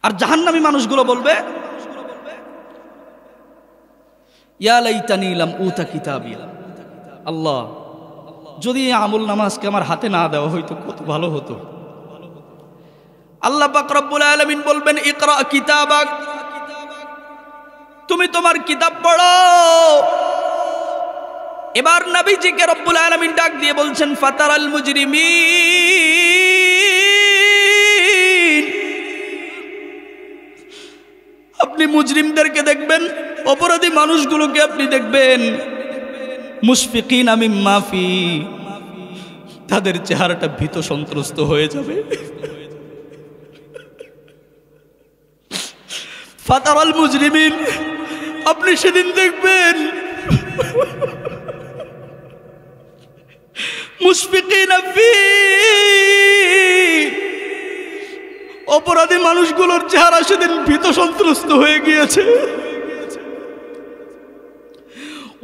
আর জাহান্নামী মানুষগুলো বলবে ইয়া লাইতানি লাম উতা কিতাবিয়া। আল্লাহ, যদি এই আমল নামাজকে আমার হাতে না দেওয়া হইতো কত ভালো হতো। আল্লাহ পাক রব্বুল আলামিন বলবেন ইকরা কিতাবাক, তুমি তোমার কিতাব পড়ো। এবার নবীজিকে রব্বুল আলামিন ডাক দিয়ে বলছেন ফাতারাল মুজরিমিন, আপনি মুজরিমদেরকে দেখবেন, অপরাধী মানুষগুলোকে আপনি দেখবেন, মুশফিকিনা মিম্মা ফি, তাদের চেহারাটা ভীত সন্ত্রস্ত হয়ে যাবে। ফাতারাল মুজরিমিন, আপনি সেদিন দেখবেন মুশফিকিনা ফি, অপরাধী মানুষগুলোর চেহারা সেদিন ভীত সন্ত্রস্ত হয়ে গিয়েছে।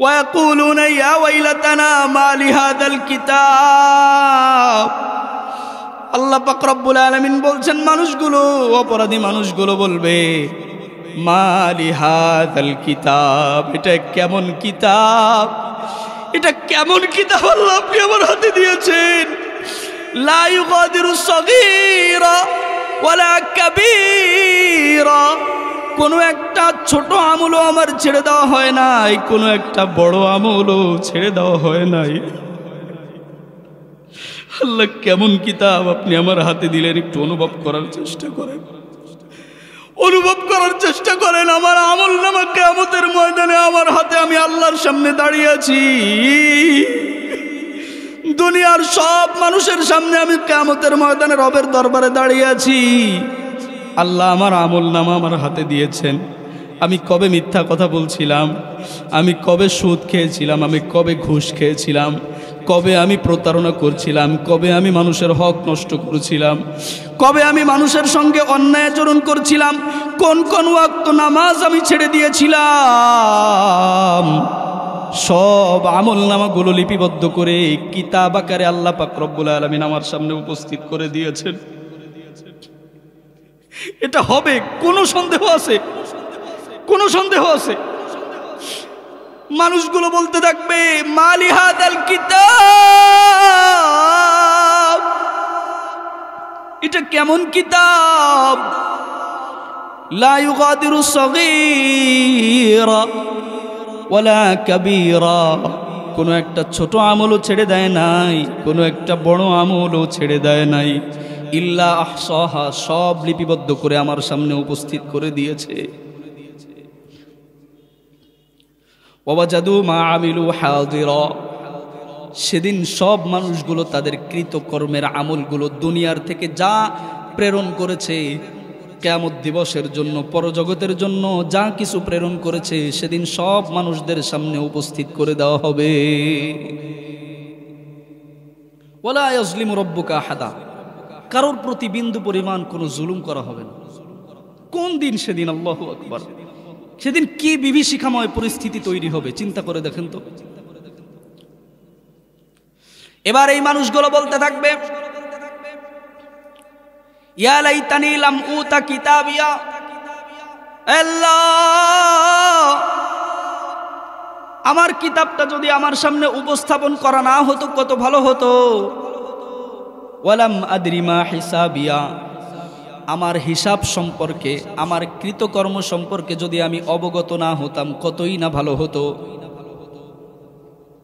ওয়ায়াকুলুনা ইয়া ওয়াইলাতানা মা লিহাদাল কিতাব, আল্লাহ পাক রব্বুল আলামিন বলছেন মানুষগুলো, অপরাধী মানুষগুলো বলবে মা লিহাদাল কিতাব, এটা কেমন কিতাব, এটা কেমন কিতাব আল্লাহ আপনি আমার হাতে দিয়েছেন। লা ইউগাদিরু সগীরা ওয়ালা কাবীরা, কোনো একটা ছোট আমলও আমার ছেড়ে দেওয়া হয় নাই, কোনো একটা বড় আমলও ছেড়ে দেওয়া হয় নাই। আল্লাহ কেমন কিতাব আপনি আমার হাতে দিলেন, একটু অনুভব করার চেষ্টা করেন, অনুভব করার চেষ্টা করেন। আমার আমলনামা কিয়ামতের ময়দানে আমার হাতে, আমি আল্লাহর সামনে দাঁড়িয়ে আছি। দুনিয়ার সব মানুষের সামনে আমি কিয়ামতের ময়দানে রবের দরবারে দাঁড়িয়ে আছি। আল্লাহ আমার আমলনামা আমার হাতে দিয়েছেন। আমি কবে মিথ্যা কথা বলছিলাম, আমি কবে সুদ খেয়েছিলাম, আমি কবে ঘুষ খেয়েছিলাম, কবে আমি প্রতারণা করছিলাম, কবে আমি মানুষের হক নষ্ট করেছিলাম, কবে আমি মানুষের সঙ্গে অন্যায় আচরণ করছিলাম, কোন কোন ওয়াক্ত নামাজ আমি ছেড়ে দিয়েছিলাম, সব আমলনামাগুলো লিপিবদ্ধ করে কিতাব আকারে আল্লাহ পাক রব্বুল আলামিন আমার সামনে উপস্থিত করে দিয়েছেন। এটা হবে, কোনো সন্দেহ আছে? কোনো সন্দেহ আছে? মানুষগুলো বলতে থাকবে মালি হাদাল কিতাব, এটা কেমন কিতাব, লা ইউগাদিরু সগীরা ওয়ালা কাবীরা, কোনো একটা ছোট আমলও ছেড়ে দেয় নাই, কোনো একটা বড় আমলও ছেড়ে দেয় নাই, ইল্লা আহসাহা, সব লিপিবদ্ধ করে আমার সামনে উপস্থিত করে দিয়েছে। ওয়াজাদু মা আমিলু হাদিরা, সেদিন সব মানুষগুলো তাদের কৃতকর্মের আমলগুলো দুনিয়ার থেকে যা প্রেরণ করেছে কিয়ামত দিবসের জন্য, পরজগতের জন্য যা কিছু প্রেরণ করেছে সেদিন সব মানুষদের সামনে উপস্থিত করে দেওয়া হবে। ওয়ালা ইয়াজলিমু রাব্বুকা আহাদা, কারোর প্রতি বিন্দু পরিমাণ কোনো জুলুম করা হবে না। কোন দিন সেদিন, আল্লাহু আকবার, সেদিন কি বিভীষিকাময় পরিস্থিতি তৈরি হবে চিন্তা করে দেখেন তো। এবার এই মানুষগুলো বলতে থাকবে ইয়া লাইতানি লাম উতা কিতাবিয়া, আল্লাহ আমার কিতাবটা যদি আমার সামনে উপস্থাপন করা না হতো কত ভালো হতো। ওয়ালাম আদরি মা হিসাবিয়া, আমার হিসাব সম্পর্কে, আমার কৃতকর্ম সম্পর্কে যদি আমি অবগত না হতাম কতই না ভালো হতো।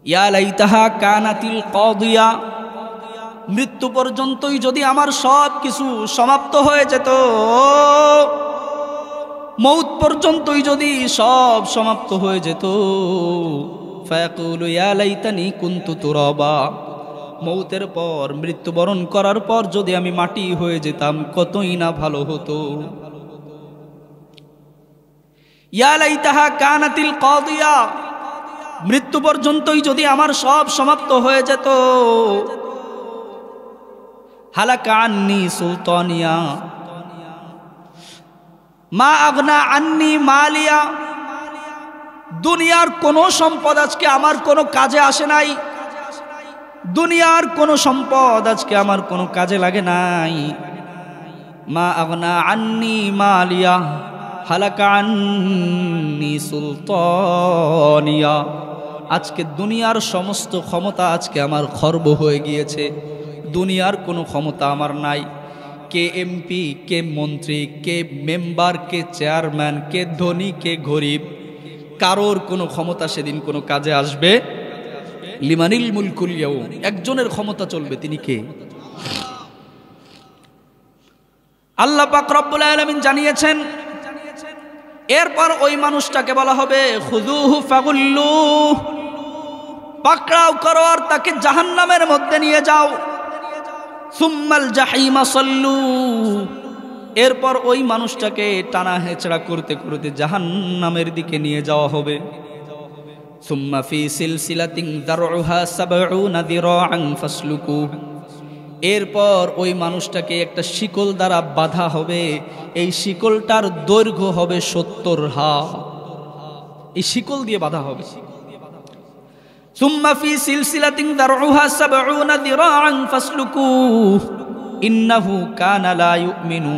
ইয়া লাইতাহা কানাতিল কাদিয়া, মৃত্যু পর্যন্তই যদি আমার সব কিছু সমাপ্ত হয়ে যেত, মৌত পর্যন্তই যদি সব সমাপ্ত হয়ে যেত। ফায়াকুলু ইয়া লাইতানি কুনতু তুরাবা, মৌতের পর, মৃত্যুবরণ করার পর যদি আমি মাটি হয়ে যেতাম কতই না ভালো হতো। ইয়া লাইতাহা কানাতিল কাদিয়া, মৃত্যু পর্যন্তই যদি আমার সব সমাপ্ত হয়ে যেত। হালাকা আন্নি সুলতানিয়া মা আগনা আন্নি মালিয়া, দুনিয়ার কোন সম্পদ আজকে আমার কোনো কাজে আসে নাই, দুনিয়ার কোন সম্পদ আজকে আমার কোনো কাজে লাগে নাই। মা আগনা আন্নি মালিয়া হালাকা আন্নি সুলতানিয়া, আজকে দুনিয়ার সমস্ত ক্ষমতা আজকে আমার খর্ব হয়ে গিয়েছে, দুনিয়ার কোনো ক্ষমতা আমার নাই। কে এমপি, কে মন্ত্রী, কে মেম্বার, কে চেয়ারম্যান, কে ধনী, কে গরিব, কারোর কোনো ক্ষমতা সেদিন কোনো কাজে আসবে। লিমানিল মুলকুল ইয়াউম, একজনের ক্ষমতা চলবে, তিনি কে? আল্লাহ পাক রব্বুল আলামিন জানিয়েছেন। এরপর ওই মানুষটাকে বলা হবে খুযুহু ফাগুল্লু, পাকড়াও করো আর তাকে জাহান্নামের মধ্যে নিয়ে যাও। সুম্মাল জাহিমা সাল্লু, এরপর ওই মানুষটাকে টানা হেচড়া করতে করতে জাহান্নামের দিকে নিয়ে যাওয়া হবে। সুম্মা ফি সিলসিলাতিন দারউহা ৭০ যিরাআন ফাসলুকু, এরপর ওই মানুষটাকে একটা শিকল দ্বারা বাঁধা হবে, এই শিকলটার দৈর্ঘ্য হবে ৭০ হাত, এই শিকল দিয়ে বাঁধা হবে। সুম্মা ফি সিলসিলাতিন দারউহা ৭০ যিরাআন ফাসলুকু ইন্নাহু কানা লা ইউমিনু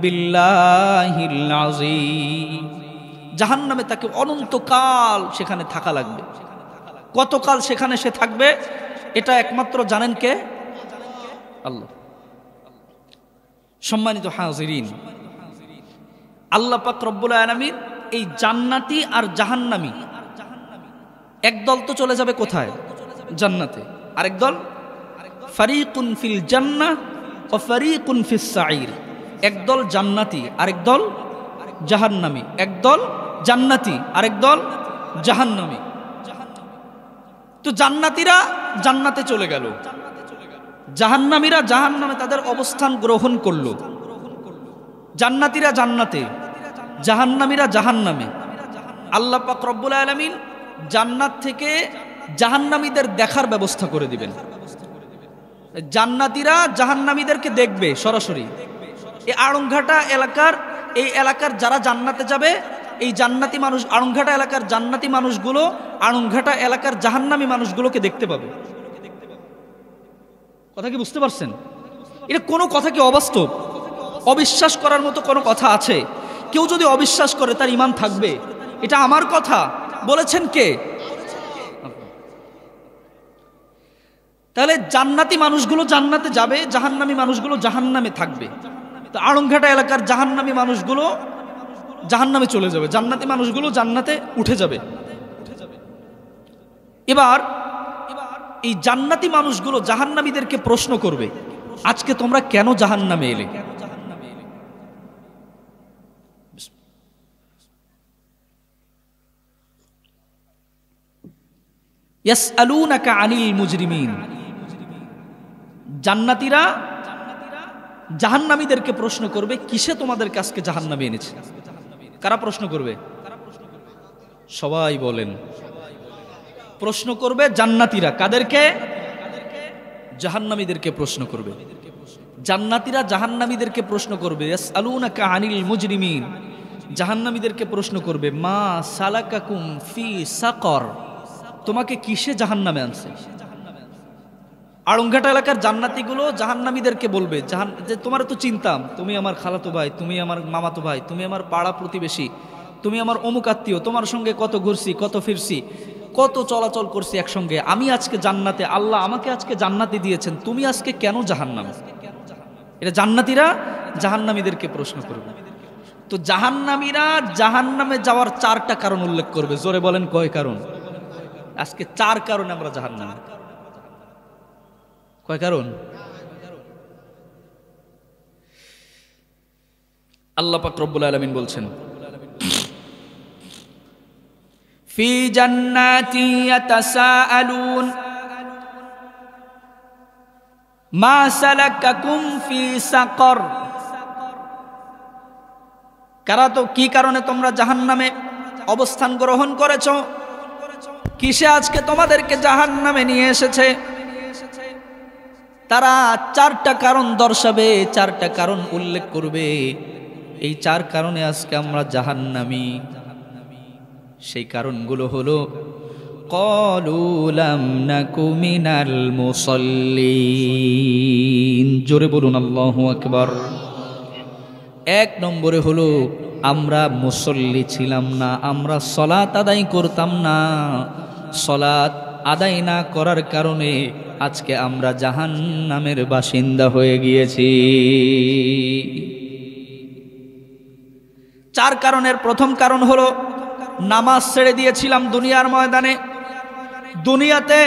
বিল্লাহিল আযীম, জাহান্নামে তাকে অনন্তকাল সেখানে থাকা লাগবে। কতকাল সেখানে সে থাকবে এটা একমাত্র জানেন কে? আল্লাহ। সম্মানিত হাজিরিন, আল্লাহ পাক রব্বুল আলামিন এই জান্নাতি আর জাহান্নামী, একদল তো চলে যাবে কোথায়? জান্নাতে, আরেক দল ফারিকুন ফিল জান্নাহ ওয়া ফারিকুন ফিস সাঈর, একদল জান্নাতি আরেক দল জাহান্নামী, একদল জান্নাতি আরেক দল জাহান্নামী। তো জান্নাতীরা জান্নাতে চলে গেল, জাহান্নামীরা জাহান্নামে তাদের অবস্থান গ্রহণ করলো। জান্নাতীরা জান্নাতে, জাহান্নামীরা জাহান্নামে। আল্লাহ পাক রব্বুল আলামিন জান্নাত থেকে জাহান্নামীদের দেখার ব্যবস্থা করে দিবেন। জান্নাতীরা জাহান্নামীদেরকে দেখবে সরাসরি। এই আড়ংঘাটা এলাকার, এই এলাকার যারা জান্নাতে যাবে, এই জান্নাতি মানুষ, আড়ংঘাটা এলাকার জান্নাতি মানুষগুলো আড়ংঘাটা এলাকার জাহান্নামী মানুষগুলোকে দেখতে পাবে। কথা কি বুঝতে পারছেন? এটা কোনো কথা কি অবাস্তব, অবিশ্বাস করার মতো কোনো কথা আছে? কেউ যদি অবিশ্বাস করে তার ঈমান থাকবে? এটা আমার কথা, বলেছেন কে? তাহলে জান্নাতি মানুষগুলো জান্নাতে যাবে, জাহান্নামী মানুষগুলো জাহান্নামে থাকবে। তো আড়ংঘাটা এলাকার জাহান্নামী মানুষগুলো জাহান্নামে চলে যাবে, জান্নাতি মানুষগুলো জান্নাতে উঠে যাবে। এবার এই জান্নাতি মানুষগুলো জাহান্নামীদেরকে প্রশ্ন করবে, আজকে তোমরা কেন জাহান্নামে এলে? ইয়াসআলুনাকা আনিল মুজরিমিন। জান্নাতীরা জাহান্নামীদেরকে প্রশ্ন করবে, কিসে তোমাদের আজকে জাহান্নামে এনেছে? কারা প্রশ্ন করবে? সবাই বলেন। প্রশ্ন করবে জান্নাতীরা। কাদেরকে? জাহান্নামীদেরকে প্রশ্ন করবে। জান্নাতীরা জাহান্নামীদেরকে প্রশ্ন করবে, ইয়াসআলুনাকা আনিল মুজরিমিন। জাহান্নামীদেরকে প্রশ্ন করবে, মা সালাকাকুম ফি সাকর, তোমাকে কিসে জাহান্নামে আনছে? আড়ংঘাটা এলাকার জান্নাতীগুলো জাহান্নামীদেরকে বলবে, যে তোমার তো চিনতাম, তুমি আমার খালাতো ভাই, তুমি আমার মামাতো ভাই, তুমি আমার পাড়া প্রতিবেশী, তুমি আমার অমুক আত্মীয়, তোমার সঙ্গে কত ঘুরছি, কত ফিরছি, কত চলাচল করছি একসঙ্গে। আমি আজকে জান্নাতে, আল্লাহ আমাকে আজকে জান্নাতে দিয়েছেন, তুমি আজকে কেন জাহান্নামে? এটা জান্নাতীরা জাহান্নামীদেরকে প্রশ্ন করবে। তো জাহান্নামীরা জাহান্নামে যাওয়ার 4টা কারণ উল্লেখ করবে। জোরে বলেন, কয় কারণ? আজকে 4 কারণে আমরা জাহান্নামে। কয় কারণ? আল্লাহ পাক রব্বুল আলামিন বলছেন, ফি জান্নাতি ইয়াতাসাআলুন মা সালাকাকুম ফি সাকর। কারা তো কি কারণে তোমরা জাহান্নামে অবস্থান গ্রহণ করেছো? কিসে আজকে তোমাদেরকে জাহান্নামে নিয়ে এসেছে? তারা 4টা কারণ দর্শাবে, 4টা কারণ উল্লেখ করবে। এই 4 কারণে আজকে আমরা জাহান্নামী। সেই কারণগুলো হলো, ক্বালু লাম নাকু মিনাল মুসাল্লিন। জোরে বলুন আল্লাহু আকবার। 1 নম্বরে হলো, আমরা মুসল্লি ছিলাম না, আমরা সালাত আদায় করতাম না। সালাত আদায় না করার কারণে আজকে আমরা জাহান্নামের বাসিন্দা হয়ে গিয়েছি। 4 কারণের প্রথম কারণ হলো, নামাজ ছেড়ে দিয়েছিলাম দুনিয়ার ময়দানে। দুনিয়াতে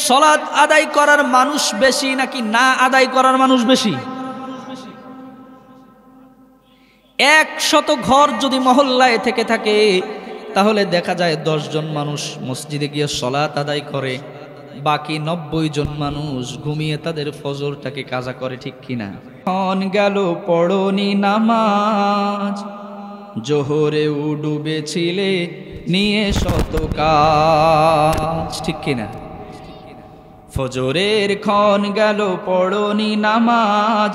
সালাত আদায় করার মানুষ বেশি নাকি না আদায় করার মানুষ বেশি? 100 ঘর যদি মহল্লায় থেকে থাকে, তাহলে দেখা যায় 10 জন মানুষ মসজিদে গিয়ে সালাত আদায় করে, বাকি 90 জন মানুষ ঘুমিয়ে তাদের ফজরটাকে কাজা করে। ঠিক কিনা? ক্ষণ গেল পড়নি নামাজ, জোহরে ডুবেছিলে নিয়ে শত কাজ। ঠিক কিনা? ফজরের ক্ষণ গেল পড়নি নামাজ,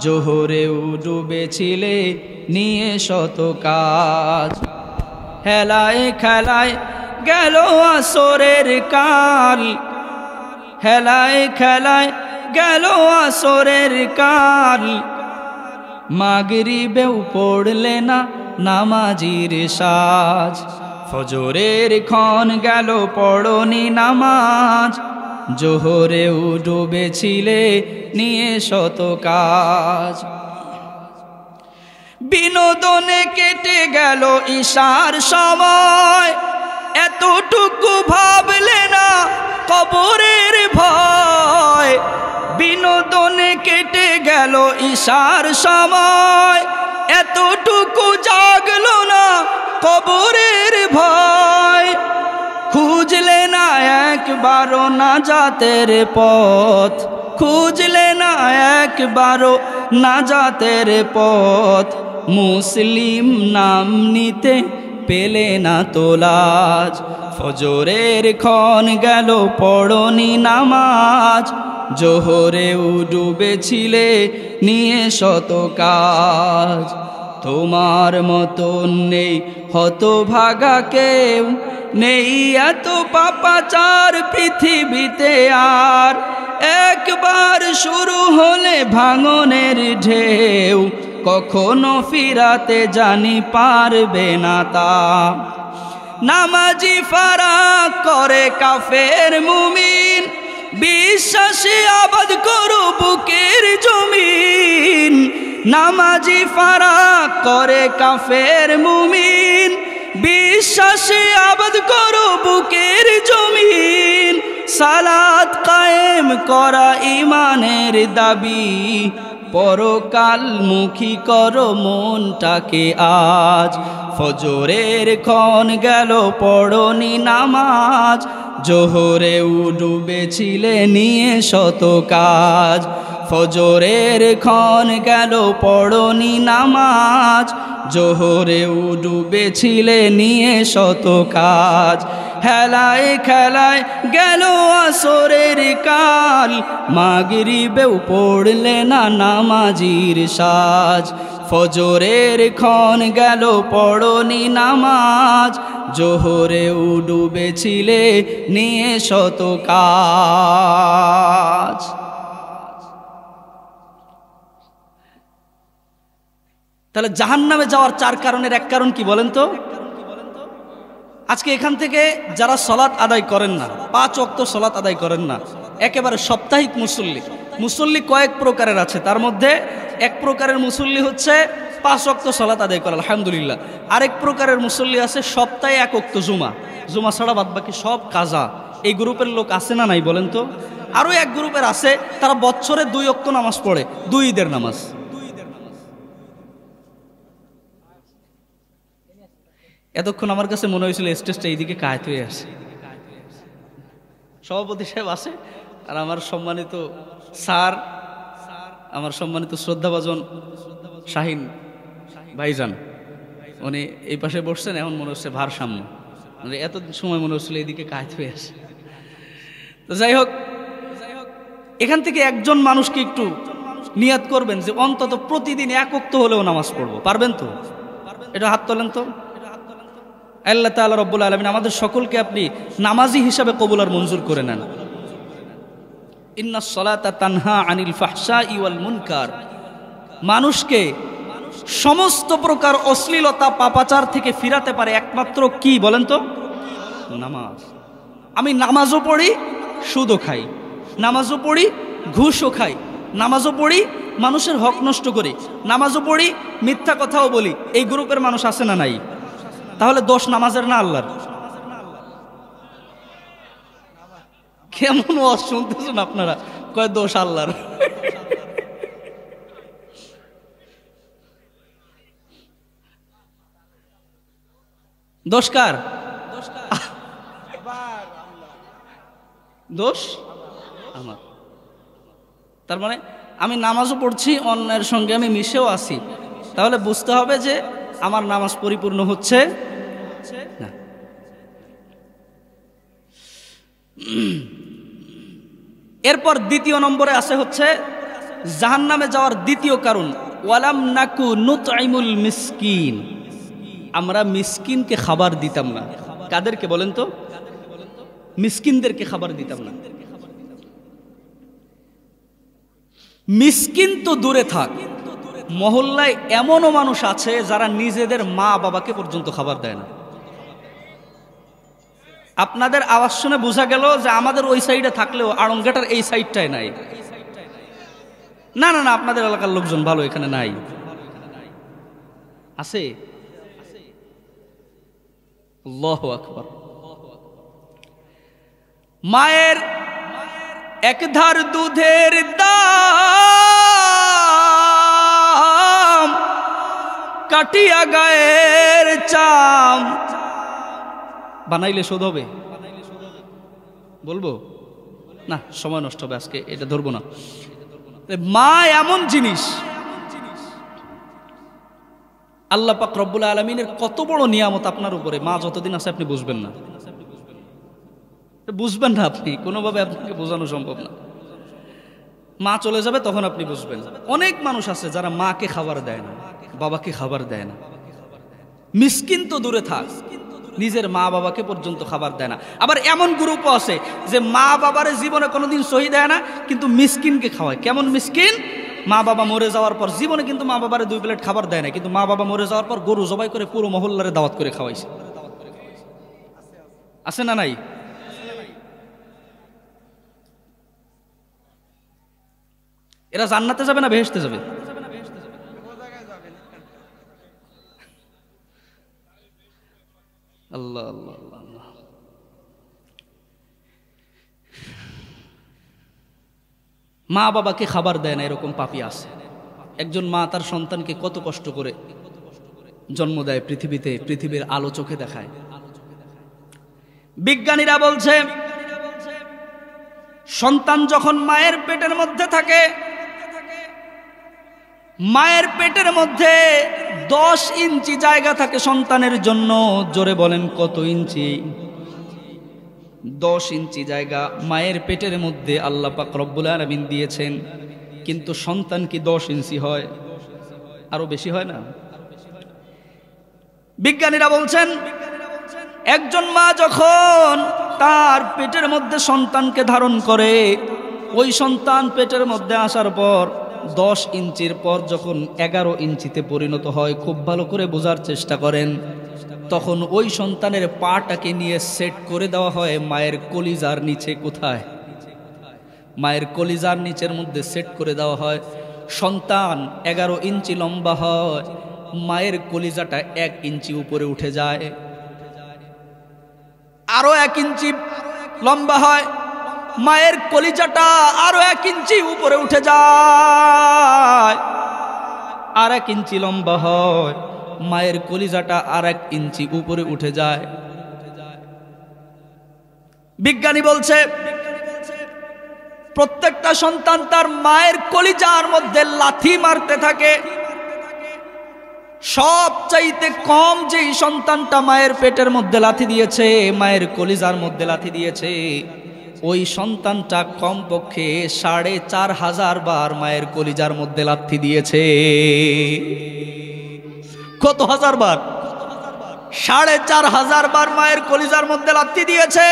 জোহরে ডুবেছিলে নিয়ে শত কাজ। হেলায় খেলায় গেল আসরের কাল, হেলায় খেলায় গেল আসরের কাল। মাগরিবেও পড়লে না নামাজির সাজ। ফজরের ক্ষণ গেল পড়নি নামাজ, জোহরেও ডুবেছিলে নিয়ে শত কাজ। বিনোদনে কেটে গেল ঈশার সময়, এতটুকু ভাবলে না কবরের ভয়। বিনোদনে কেটে গেল ঈশার সময়, এতটুকু জাগলো না কবরের ভয়। খুঁজলে না একবারও নাজাতের পথ, খুঁজলে না একবারও নাজাতের পথ। মুসলিম নাম নিতে পেলে না তো লাজ। ফজরের ক্ষণ গেল পড়নি নামাজ, জোহরেও ডুবেছিলে নিয়ে শত কাজ। তোমার মতন নেই হতভাগা কেউ, নেই এত পাপাচার পৃথিবীতে আর। একবার শুরু হলে ভাঙনের ঢেউ, কখনো ফিরাতে জানি পারবে না তা। নামাজি ফারাক করে কাফের মুমিন, বিশ্বাসী আবাদ করো বুকের জমিন। নামাজি ফারাক করে কাফের মুমিন, বিশ্বাসী আবাদ করো বুকের জমিন। সালাত কায়েম করা ইমানের দাবি, পরকালমুখী করো মনটাকে আজ। ফজরের ক্ষণ গেল পড়নি নামাজ, জোহরেও ডুবেছিলে নিয়ে শত কাজ। ফজরের ক্ষণ গেল পড়নি নামাজ, জোহরেও ডুবেছিলে নিয়ে শত কাজ। হেলায় খেলায় গেল আসরের কাল, মাগরিবেও পড়লে না নামাজির সাজ। ফজরের ক্ষণ গেল পড়নি নামাজ, জোহরেও ডুবেছিলে নিয়ে শত কাজ। তাহলে জাহান্নামে যাওয়ার 4 কারণের এক কারণ কি বলেন তো? আজকে এখান থেকে যারা সলাত আদায় করেন না, 5 ওয়াক্ত সলাত আদায় করেন না, একেবারে সাপ্তাহিক মুসল্লি কয়েক প্রকারের আছে। তার মধ্যে এক প্রকারের মুসল্লি হচ্ছে 5 ওয়াক্ত সলাত আদায় করে আলহামদুলিল্লাহ। আরেক প্রকারের মুসল্লি আছে সপ্তাহে 1 ওয়াক্ত জুমা ছাড়া বাদ বাকি সব কাজা। এই গ্রুপের লোক আছে না নাই বলেন তো? আরও এক গ্রুপের আছে তারা বছরে 2 ওয়াক্ত নামাজ পড়ে, 2 ঈদের নামাজ। এতক্ষণ আমার কাছে মনে হয়েছিল স্টেজটা এইদিকে কায়েত হয়ে আসে, সভাপতি সাহেব আসে আর আমার সম্মানিত স্যার, আমার সম্মানিত শ্রদ্ধাভাজন শাহিন ভাইজান, উনি এই পাশে বসছেন। এখন মনে হচ্ছে ভারসাম্য, মানে এত সময় মনে হচ্ছিল এইদিকে কায়েত হয়ে আসে। তো যাই হোক, এখান থেকে একজন মানুষকে একটু নিয়াত করবেন যে অন্তত প্রতিদিন 1 ওয়াক্ত হলেও নামাজ পড়বো। পারবেন তো? এটা হাত তোলেন তো। আল্লাহ তাআলা রব্বুল আলামিন আমাদের সকলকে আপনি নামাজি হিসাবে কবুল আর মঞ্জুর করে নেন। ইন্নাস সালাতা তানহা আনিল ফাহশাই ওয়াল মুনকার, মানুষকে সমস্ত প্রকার অশ্লীলতা পাপাচার থেকে ফিরাতে পারে একমাত্র কি বলেন তো? নামাজ। আমি নামাজও পড়ি, সুদও খাই, নামাজও পড়ি, ঘুষও খাই, নামাজও পড়ি, মানুষের হক নষ্ট করি, নামাজও পড়ি, মিথ্যা কথাও বলি। এই গ্রুপের মানুষ আছে না নাই? তাহলে দোষ নামাজের না আল্লাহর? কেমন ওয়াজ শুনতেছেন আপনারা? কয় দোষ আল্লাহর। দোষ কার? দোষ আমার। তার মানে আমি নামাজও পড়ছি, অন্যের সঙ্গে আমি মিশেও আছি, তাহলে বুঝতে হবে যে আমার নামাজ পরিপূর্ণ হচ্ছে না। এরপর দ্বিতীয় নম্বরে আছে হচ্ছে জাহান্নামে যাওয়ার দ্বিতীয় কারণ, ওয়ালাম নাকু নুতঈমুল মিসকিন, আমরা মিসকিনকে খাবার দিতাম না। কাদেরকে বলেন তো? মিসকিনদেরকে খাবার দিতাম না। মিসকিন তো দূরে থাক, মহল্লায় এমনও মানুষ আছে যারা নিজেদের মা বাবাকে পর্যন্ত খাবার দেয় না। আপনাদের আওয়াজ শুনে বোঝা গেল যে আমাদের ওই সাইডে থাকলেও আড়ংঘাটার এই সাইডটায় নাই। না না না, আপনাদের এলাকার লোকজন ভালো, এখানে নাই। আছে? আল্লাহু আকবার। মায়ের এক ধার দুধের দাম, কাটিয়া গায়ের চাম, বানাইলে শোধ হবে? বলবো না, সময় নষ্ট হবে, আজকে এটা ধরবো না। মা এমন জিনিস, আল্লাহ পাক রব্বুল আলামিনের কত বড় নিয়ামত আপনার উপরে। মা যতদিন আছে আপনি বুঝবেন না, বুঝবেন না, আপনি কোনোভাবে আপনাকে বোঝানো সম্ভব না। মা চলে যাবে তখন আপনি বুঝবেন। অনেক মানুষ আছে যারা মাকে খাবার দেয় না, বাবাকে খাবার দেয় না। মিসকিন তো দূরে থাক, নিজের মা বাবাকে পর্যন্ত খাবার দেয় না। আবার এমন গ্রুপও আছে যে মা বাবার জীবনে কোনোদিন সহি দেয় না, কিন্তু মিসকিনকে খাওয়ায়। কেমন মিসকিন? মা বাবা মরে যাওয়ার পর জীবনে কিন্তু মা বাবারে 2 প্লেট খাবার দেয় না, কিন্তু মা বাবা মরে যাওয়ার পর গরু জবাই করে পুরো মহল্লারে দাওয়াত করে খাওয়াইছে। আছে না নাই? এরা জান্নাতে যাবে না বেহেশতে যাবে? আল্লাহ আল্লাহ আল্লাহ। মা বাবাকে খাবার দেয় না এরকম পাপী আছে। একজন মা তার সন্তানকে কত কষ্ট করে জন্ম দেয়, পৃথিবীতে পৃথিবীর আলো চোখে দেখায়। বিজ্ঞানীরা বলছে সন্তান যখন মায়ের পেটের মধ্যে থাকে, মায়ের পেটের মধ্যে 10 ইঞ্চি জায়গা থাকে সন্তানের জন্য। জোরে বলেন কত ইঞ্চি? 10 ইঞ্চি জায়গা মায়ের পেটের মধ্যে আল্লাহ পাক রব্বুল আলামিন দিয়েছেন। কিন্তু সন্তান কি 10 ইঞ্চি হয়? আরো বেশি হয় না? বিজ্ঞানীরা বলছেন একজন মা যখন তার পেটের মধ্যে সন্তানকে ধারণ করে, ওই সন্তান পেটের মধ্যে আসার পর 10 ইঞ্চির পর যখন 11 ইঞ্চিতে পরিণত হয়, খুব ভালো করে বোঝার চেষ্টা করেন, তখন ওই সন্তানের পাটাকে নিয়ে সেট করে দেওয়া হয় মায়ের কলিজার নিচে। কোথায়? মায়ের কলিজার নিচের মধ্যে সেট করে দেওয়া হয়। সন্তান 11 ইঞ্চি লম্বা হয়, মায়ের কলিজাটা 1 ইঞ্চি উপরে উঠে যায়। আরো 1 ইঞ্চি লম্বা হয়, মায়ের কলিজাটা আরো 1 ইঞ্চি উপরে উঠে যায়। আর 1 ইঞ্চি লম্বা হয়, মায়ের কলিজাটা আর 1 ইঞ্চি উপরে উঠে যায়। বিজ্ঞানী বলছে প্রত্যেকটা সন্তান তার মায়ের কলিজার মধ্যে লাথি মারতে থাকে। সবচাইতে কম যেই সন্তানটা মায়ের পেটের মধ্যে লাথি দিয়েছে, মায়ের কলিজার মধ্যে লাথি দিয়েছে, ওই সন্তানটা কমপক্ষে 4500 বার মায়ের কলিজার মধ্যে লাথি দিয়েছে। কত হাজার বার? 4500 বার মায়ের কলিজার মধ্যে লাথি দিয়েছে।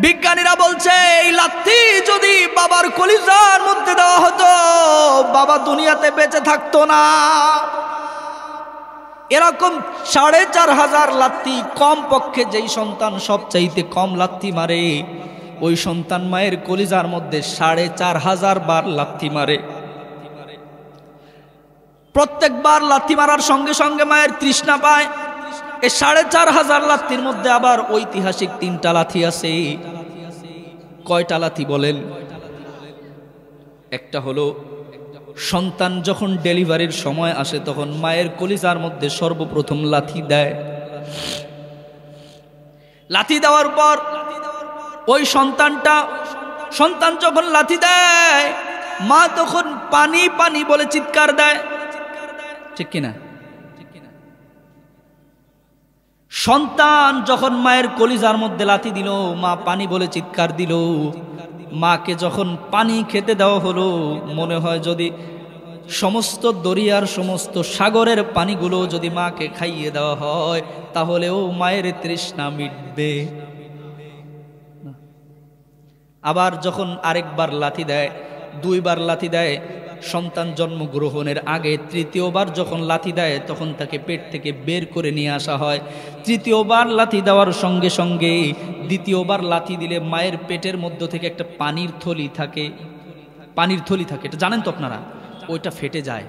বিজ্ঞানীরা বলছে এই লাথি যদি বাবার কলিজার মধ্যে দেওয়া হতো, বাবা দুনিয়াতে বেঁচে থাকতো না। এরকম 4500 লাথি কমপক্ষে যেই সন্তান সবচাইতে কম লাথি মারে, ওই সন্তান মায়ের কলিজার মধ্যে 4500 বার লাথি মারে। প্রত্যেকবার লাথি মারার সঙ্গে সঙ্গে মায়ের তৃষ্ণা পায়। এই 4500 লাথির মধ্যে আবার ঐতিহাসিক 3টা লাথি আছে। কয়টা লাথি বলেন? একটা হলো সন্তান যখন ডেলিভারির সময় আসে তখন মায়ের কলিজার মধ্যে সর্বপ্রথম লাথি দেয়। লাথি দেওয়ার পর ওই সন্তান যখন লাথি দেয়, মা তখন পানি পানি বলে চিৎকার দেয়, ঠিক কিনা? সন্তান যখন মায়ের কলিজার মধ্যে লাথি দিল, মা পানি বলে চিৎকার দিল। মাকে যখন পানি খেতে দেওয়া হলো, মনে হয় যদি সমস্ত দরিয়ার সমস্ত সাগরের পানিগুলো যদি মাকে খাইয়ে দেওয়া হয় তাহলেও মায়ের তৃষ্ণা মিটবে। আবার যখন আরেকবার লাথি দেয়, 2 বার লাথি দেয়, সন্তান জন্মগ্রহণের আগে 3য়বার যখন লাথি দেয় তখন তাকে পেট থেকে বের করে নিয়ে আসা হয়। 3য়বার লাথি দেওয়ার সঙ্গে সঙ্গে 2য়বার লাথি দিলে মায়ের পেটের মধ্য থেকে একটা পানির থলি থাকে, এটা জানেন তো আপনারা, ওইটা ফেটে যায়।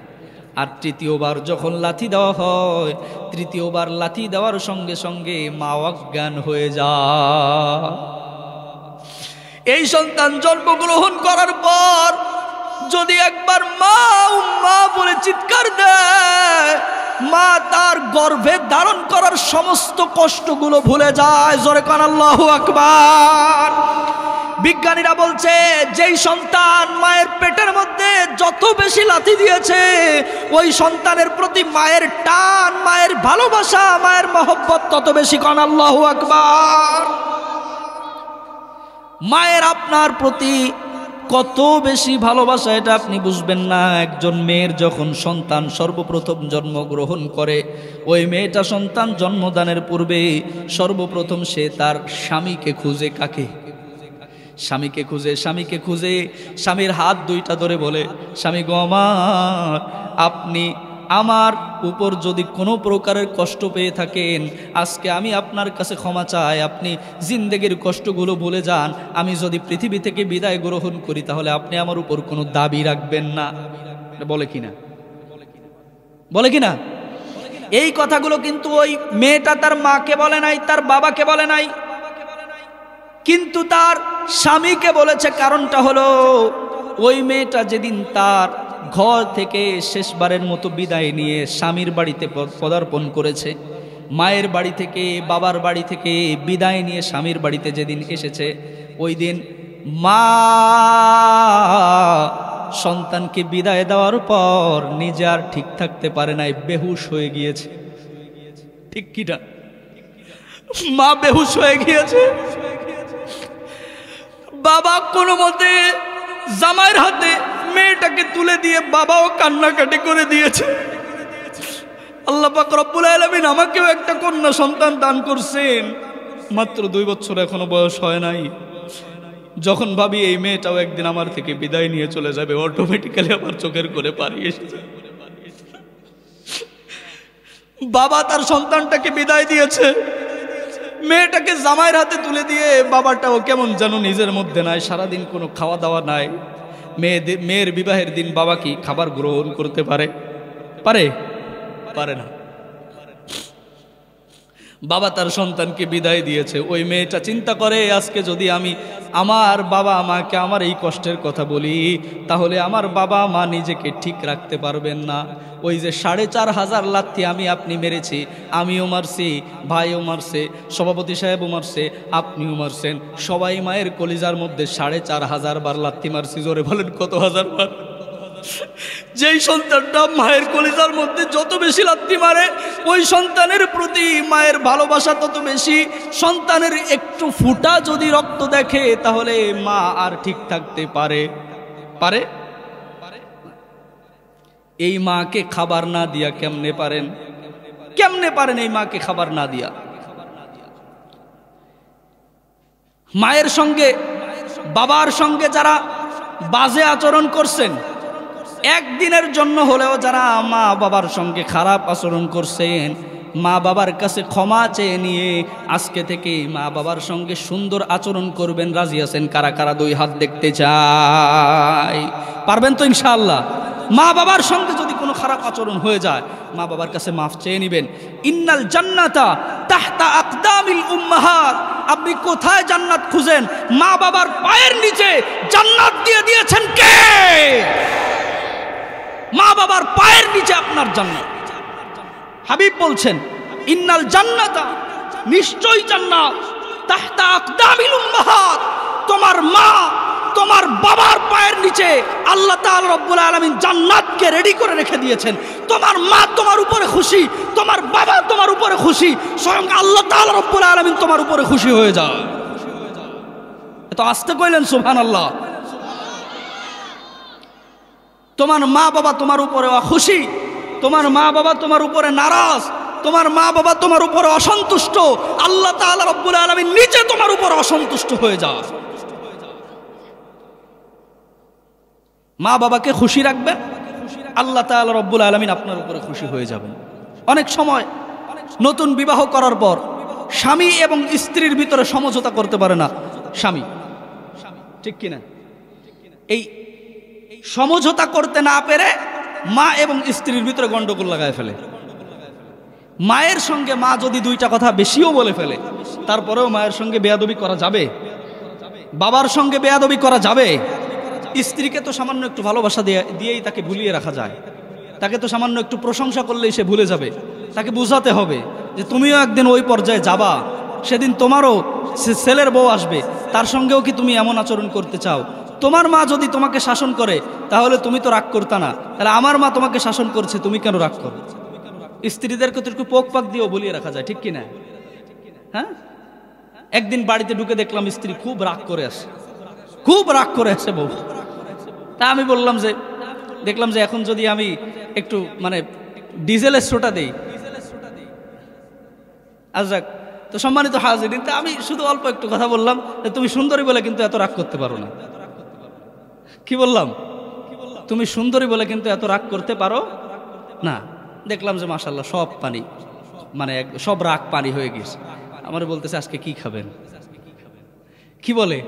আর 3য়বার যখন লাথি দেওয়া হয়, 3য়বার লাথি দেওয়ার সঙ্গে সঙ্গে মা অজ্ঞান হয়ে যায়। এই সন্তান জন্মগ্রহণ করার পর যদি একবার মা উম্মা বলে চিৎকার দেয়, মা তার গর্ভে ধারণ করার সমস্ত কষ্টগুলো ভুলে যায়। জোরে কান আল্লাহু আকবার। বিজ্ঞানীরা বলছে যেই সন্তান মায়ের পেটের মধ্যে যত বেশি লাথি দিয়েছে, ওই সন্তানের প্রতি মায়ের টান, মায়ের ভালোবাসা, মায়ের মহব্বত তত বেশি। কান আল্লাহু আকবার। মায়ের আপনার প্রতি কত বেশি ভালোবাসা এটা আপনি বুঝবেন না। একজন মেয়ের যখন সন্তান সর্বপ্রথম জন্মগ্রহণ করে, ওই মেয়েটা সন্তান জন্মদানের পূর্বে সর্বপ্রথম সে তার স্বামীকে খুঁজে। কাকে? স্বামীকে খুঁজে স্বামীকে খুঁজে স্বামীর হাত দুইটা ধরে বলে, স্বামী গো আমার, আপনি আমার উপর যদি কোনো প্রকারের কষ্ট পেয়ে থাকেন, আজকে আমি আপনার কাছে ক্ষমা চাই, আপনি জিন্দেগির কষ্টগুলো ভুলে যান। আমি যদি পৃথিবী থেকে বিদায় গ্রহণ করি তাহলে আপনি আমার উপর কোনো দাবি রাখবেন না। বলে কিনা? বলে কিনা? এই কথাগুলো কিন্তু ওই মেয়েটা তার মাকে বলে নাই, তার বাবাকে বলে নাই, কিন্তু তার স্বামীকে বলেছে। কারণটা হলো ওই মেয়েটা যেদিন তার ঘর থেকে শেষবারের মতো বিদায় নিয়ে স্বামীর বাড়িতে পদার্পণ করেছে, মায়ের বাড়ি থেকে বাবার বাড়ি থেকে বিদায় নিয়ে স্বামীর বাড়িতে যেদিন এসেছে, ওই দিন মা সন্তানকে বিদায় দেওয়ার পর নিজে আর ঠিক থাকতে পারে নাই, বেহুশ হয়ে গিয়েছে। ঠিক কিনা? মা বেহুশ হয়ে গিয়েছে। বাবা কোনো মতে জামাইয়ের হাতে মেয়েটাকে তুলে দিয়ে বাবাও কান্নাকাটি করে দিয়েছে। আল্লাহ পাক রব্বুল আলামিন আমাকেও একটা কন্যা সন্তান দান করছেন, মাত্র 2 বছর এখনো বয়স হয় নাই। যখন ভাবি এই মেয়েটাও একদিন আমার থেকে বিদায় নিয়ে চলে যাবে, অটোমেটিক্যালি আমার চোখের কোণে পানি এসেছে। বাবা তার সন্তানটাকে বিদায় দিয়েছে, মেয়েটাকে জামাইয়ের হাতে তুলে দিয়ে বাবাটাও কেমন যেন নিজের মধ্যে নাই, সারাদিন কোনো খাওয়া দাওয়া নাই। মেয়ের বিবাহের দিন বাবা কি খাবার গ্রহণ করতে পারে? পারে? পারে না। বাবা তার সন্তানকে বিদায় দিয়েছে। ওই মেয়েটা চিন্তা করে, আজকে যদি আমি আমার বাবা মাকে আমার এই কষ্টের কথা বলি, তাহলে আমার বাবা মা নিজেকে ঠিক রাখতে পারবেন না। ওই যে 4500 লাথি আমি আপনি মেরেছি, আমিও মারছি, ভাইও মারছে, সভাপতি সাহেবও মারছে, আপনিও মারছেন, সবাই মায়ের কলিজার মধ্যে 4500 বার লাথি মারছি। জোরে বলেন কত হাজার বার? যেই সন্তানটা মায়ের কলিজার মধ্যে যত বেশি লাথি মারে, ওই সন্তানের প্রতি মায়ের ভালোবাসা তত বেশি। সন্তানের একটু ফুটা যদি রক্ত দেখে তাহলে মা আর ঠিক থাকতে পারে? পারে? এই মাকে খাবার না দিয়া কেমনে পারেন? কেমনে পারেন এই মাকে খাবার না দিয়া? মায়ের সঙ্গে বাবার সঙ্গে যারা বাজে আচরণ করছেন, একদিনের জন্য হলেও যারা মা বাবার সঙ্গে খারাপ আচরণ করছেন, মা বাবার কাছে ক্ষমা চেয়ে নিয়ে আজকে থেকে মা বাবার সঙ্গে সুন্দর আচরণ করবেন। রাজি আছেন কারা কারা? 2 হাত দেখতে চাই। পারবেন তো ইনশাআল্লাহ? মা বাবার সঙ্গে যদি কোনো খারাপ আচরণ হয়ে যায়, মা বাবার কাছে মাফ চেয়ে নেবেন। ইন্নাল জান্নাতা তাহতা আকদামিল উম্মাহাত। আপনি কোথায় জান্নাত খুঁজেন? মা বাবার পায়ের নিচে জান্নাত দিয়ে দিয়েছেন কে? মা বাবার পায়ের নিচে আপনার জান্নাত। হাবিব বলছেন, ইন্নাল জান্নাতা, নিশ্চয়ই জান্নাত, তাহতা আকদামিল উম্মাহাত, তোমার মা তোমার বাবার পায়ের নিচে আল্লাহ তাআলা রব্বুল আলামিন জান্নাতকে রেডি করে রেখে দিয়েছেন। তোমার মা তোমার উপরে খুশি, তোমার বাবা তোমার উপরে খুশি, স্বয়ং আল্লাহ তাআলা রব্বুল আলামিন তোমার উপরে খুশি হয়ে যায়। এত আস্তে কইলেন সুবহানাল্লাহ। তোমার মা বাবা তোমার উপরে খুশি, তোমার মা বাবা তোমার উপরে নারাজ, তোমার মা বাবা তোমার উপরে অসন্তুষ্ট, আল্লাহ তাআলা রব্বুল আলামিন নিজে তোমার উপরে অসন্তুষ্ট হয়ে যায়। মা বাবাকে খুশি রাখবেন, আল্লাহ তাআলা রব্বুল আলামিন আপনার উপরে খুশি হয়ে যাবেন। অনেক সময় নতুন বিবাহ করার পর স্বামী এবং স্ত্রীর ভিতরে সমঝোতা করতে পারে না স্বামী, ঠিক কিনা? এই সমঝোতা করতে না পেরে মা এবং স্ত্রীর ভিতরে গন্ডগোল লাগায় ফেলে। মায়ের সঙ্গে মা যদি 2টা কথা বেশিও বলে ফেলে, তারপরেও মায়ের সঙ্গে বেয়াদবি করা যাবে? বাবার সঙ্গে বেয়াদবি করা যাবে? স্ত্রীকে তো সামান্য একটু ভালোবাসা দিয়েই তাকে ভুলিয়ে রাখা যায়। তাকে তো সামান্য একটু প্রশংসা করলেই সে ভুলে যাবে। তাকে বোঝাতে হবে যে তুমিও একদিন ওই পর্যায়ে যাবা, সেদিন তোমারও ছেলের বউ আসবে, তার সঙ্গেও কি তুমি এমন আচরণ করতে চাও? তোমার মা যদি তোমাকে শাসন করে তাহলে তুমি তো রাগ করতা না, তাহলে আমার মা তোমাকে শাসন করছে, তুমি কেন রাগ করো? স্ত্রীদেরকে তো একটু পোক পাক দিয়েও বলিয়ে রাখা যায়, ঠিক কিনা? হ্যাঁ, একদিন বাড়িতে ঢুকে দেখলাম স্ত্রী খুব রাগ করে আসে, খুব রাগ করে আসে বউ। তা আমি বললাম যে, দেখলাম যে এখন যদি আমি একটু ডিজেলের সোটা দেই, আজ তো সম্মানিত হাজিরিন, তা আমি শুধু অল্প একটু কথা বললাম যে তুমি সুন্দরী বলে কিন্তু এত রাগ করতে পারো না। কি বললাম? তুমি সুন্দরী বলে কিন্তু এত রাগ করতে পারো না। দেখলাম যে মাশাআল্লাহ সব পানি, মানে সব রাগ পানি হয়ে গেছে। আমার বলতেছে আজকে কি খাবেন? কি বলে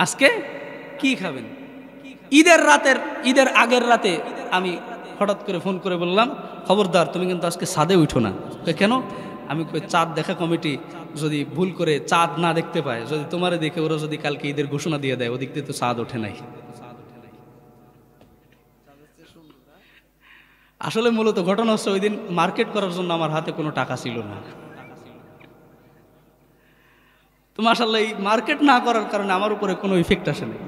আজকে কি খাবেন? ঈদের আগের রাতে আমি হঠাৎ করে ফোন করে বললাম, খবরদার তুমি কিন্তু আজকে ছাদে উঠো না। কেন? আমি চাঁদ দেখা কমিটি যদি ভুল করে চাঁদ না দেখতে পায়, যদি তোমারে দেখে ওরা যদি কালকে ঈদের ঘোষণা দিয়ে দেয়, ওদিক দিয়ে তো চাঁদ ওঠে নাই। আসলে মূলত ঘটনা হচ্ছে ওই দিন মার্কেট করার জন্য আমার হাতে কোনো টাকা ছিল না। তো মাশাআল্লাহ এই মার্কেট না করার কারণে আমার উপরে কোনো ইফেক্ট আসে নাই।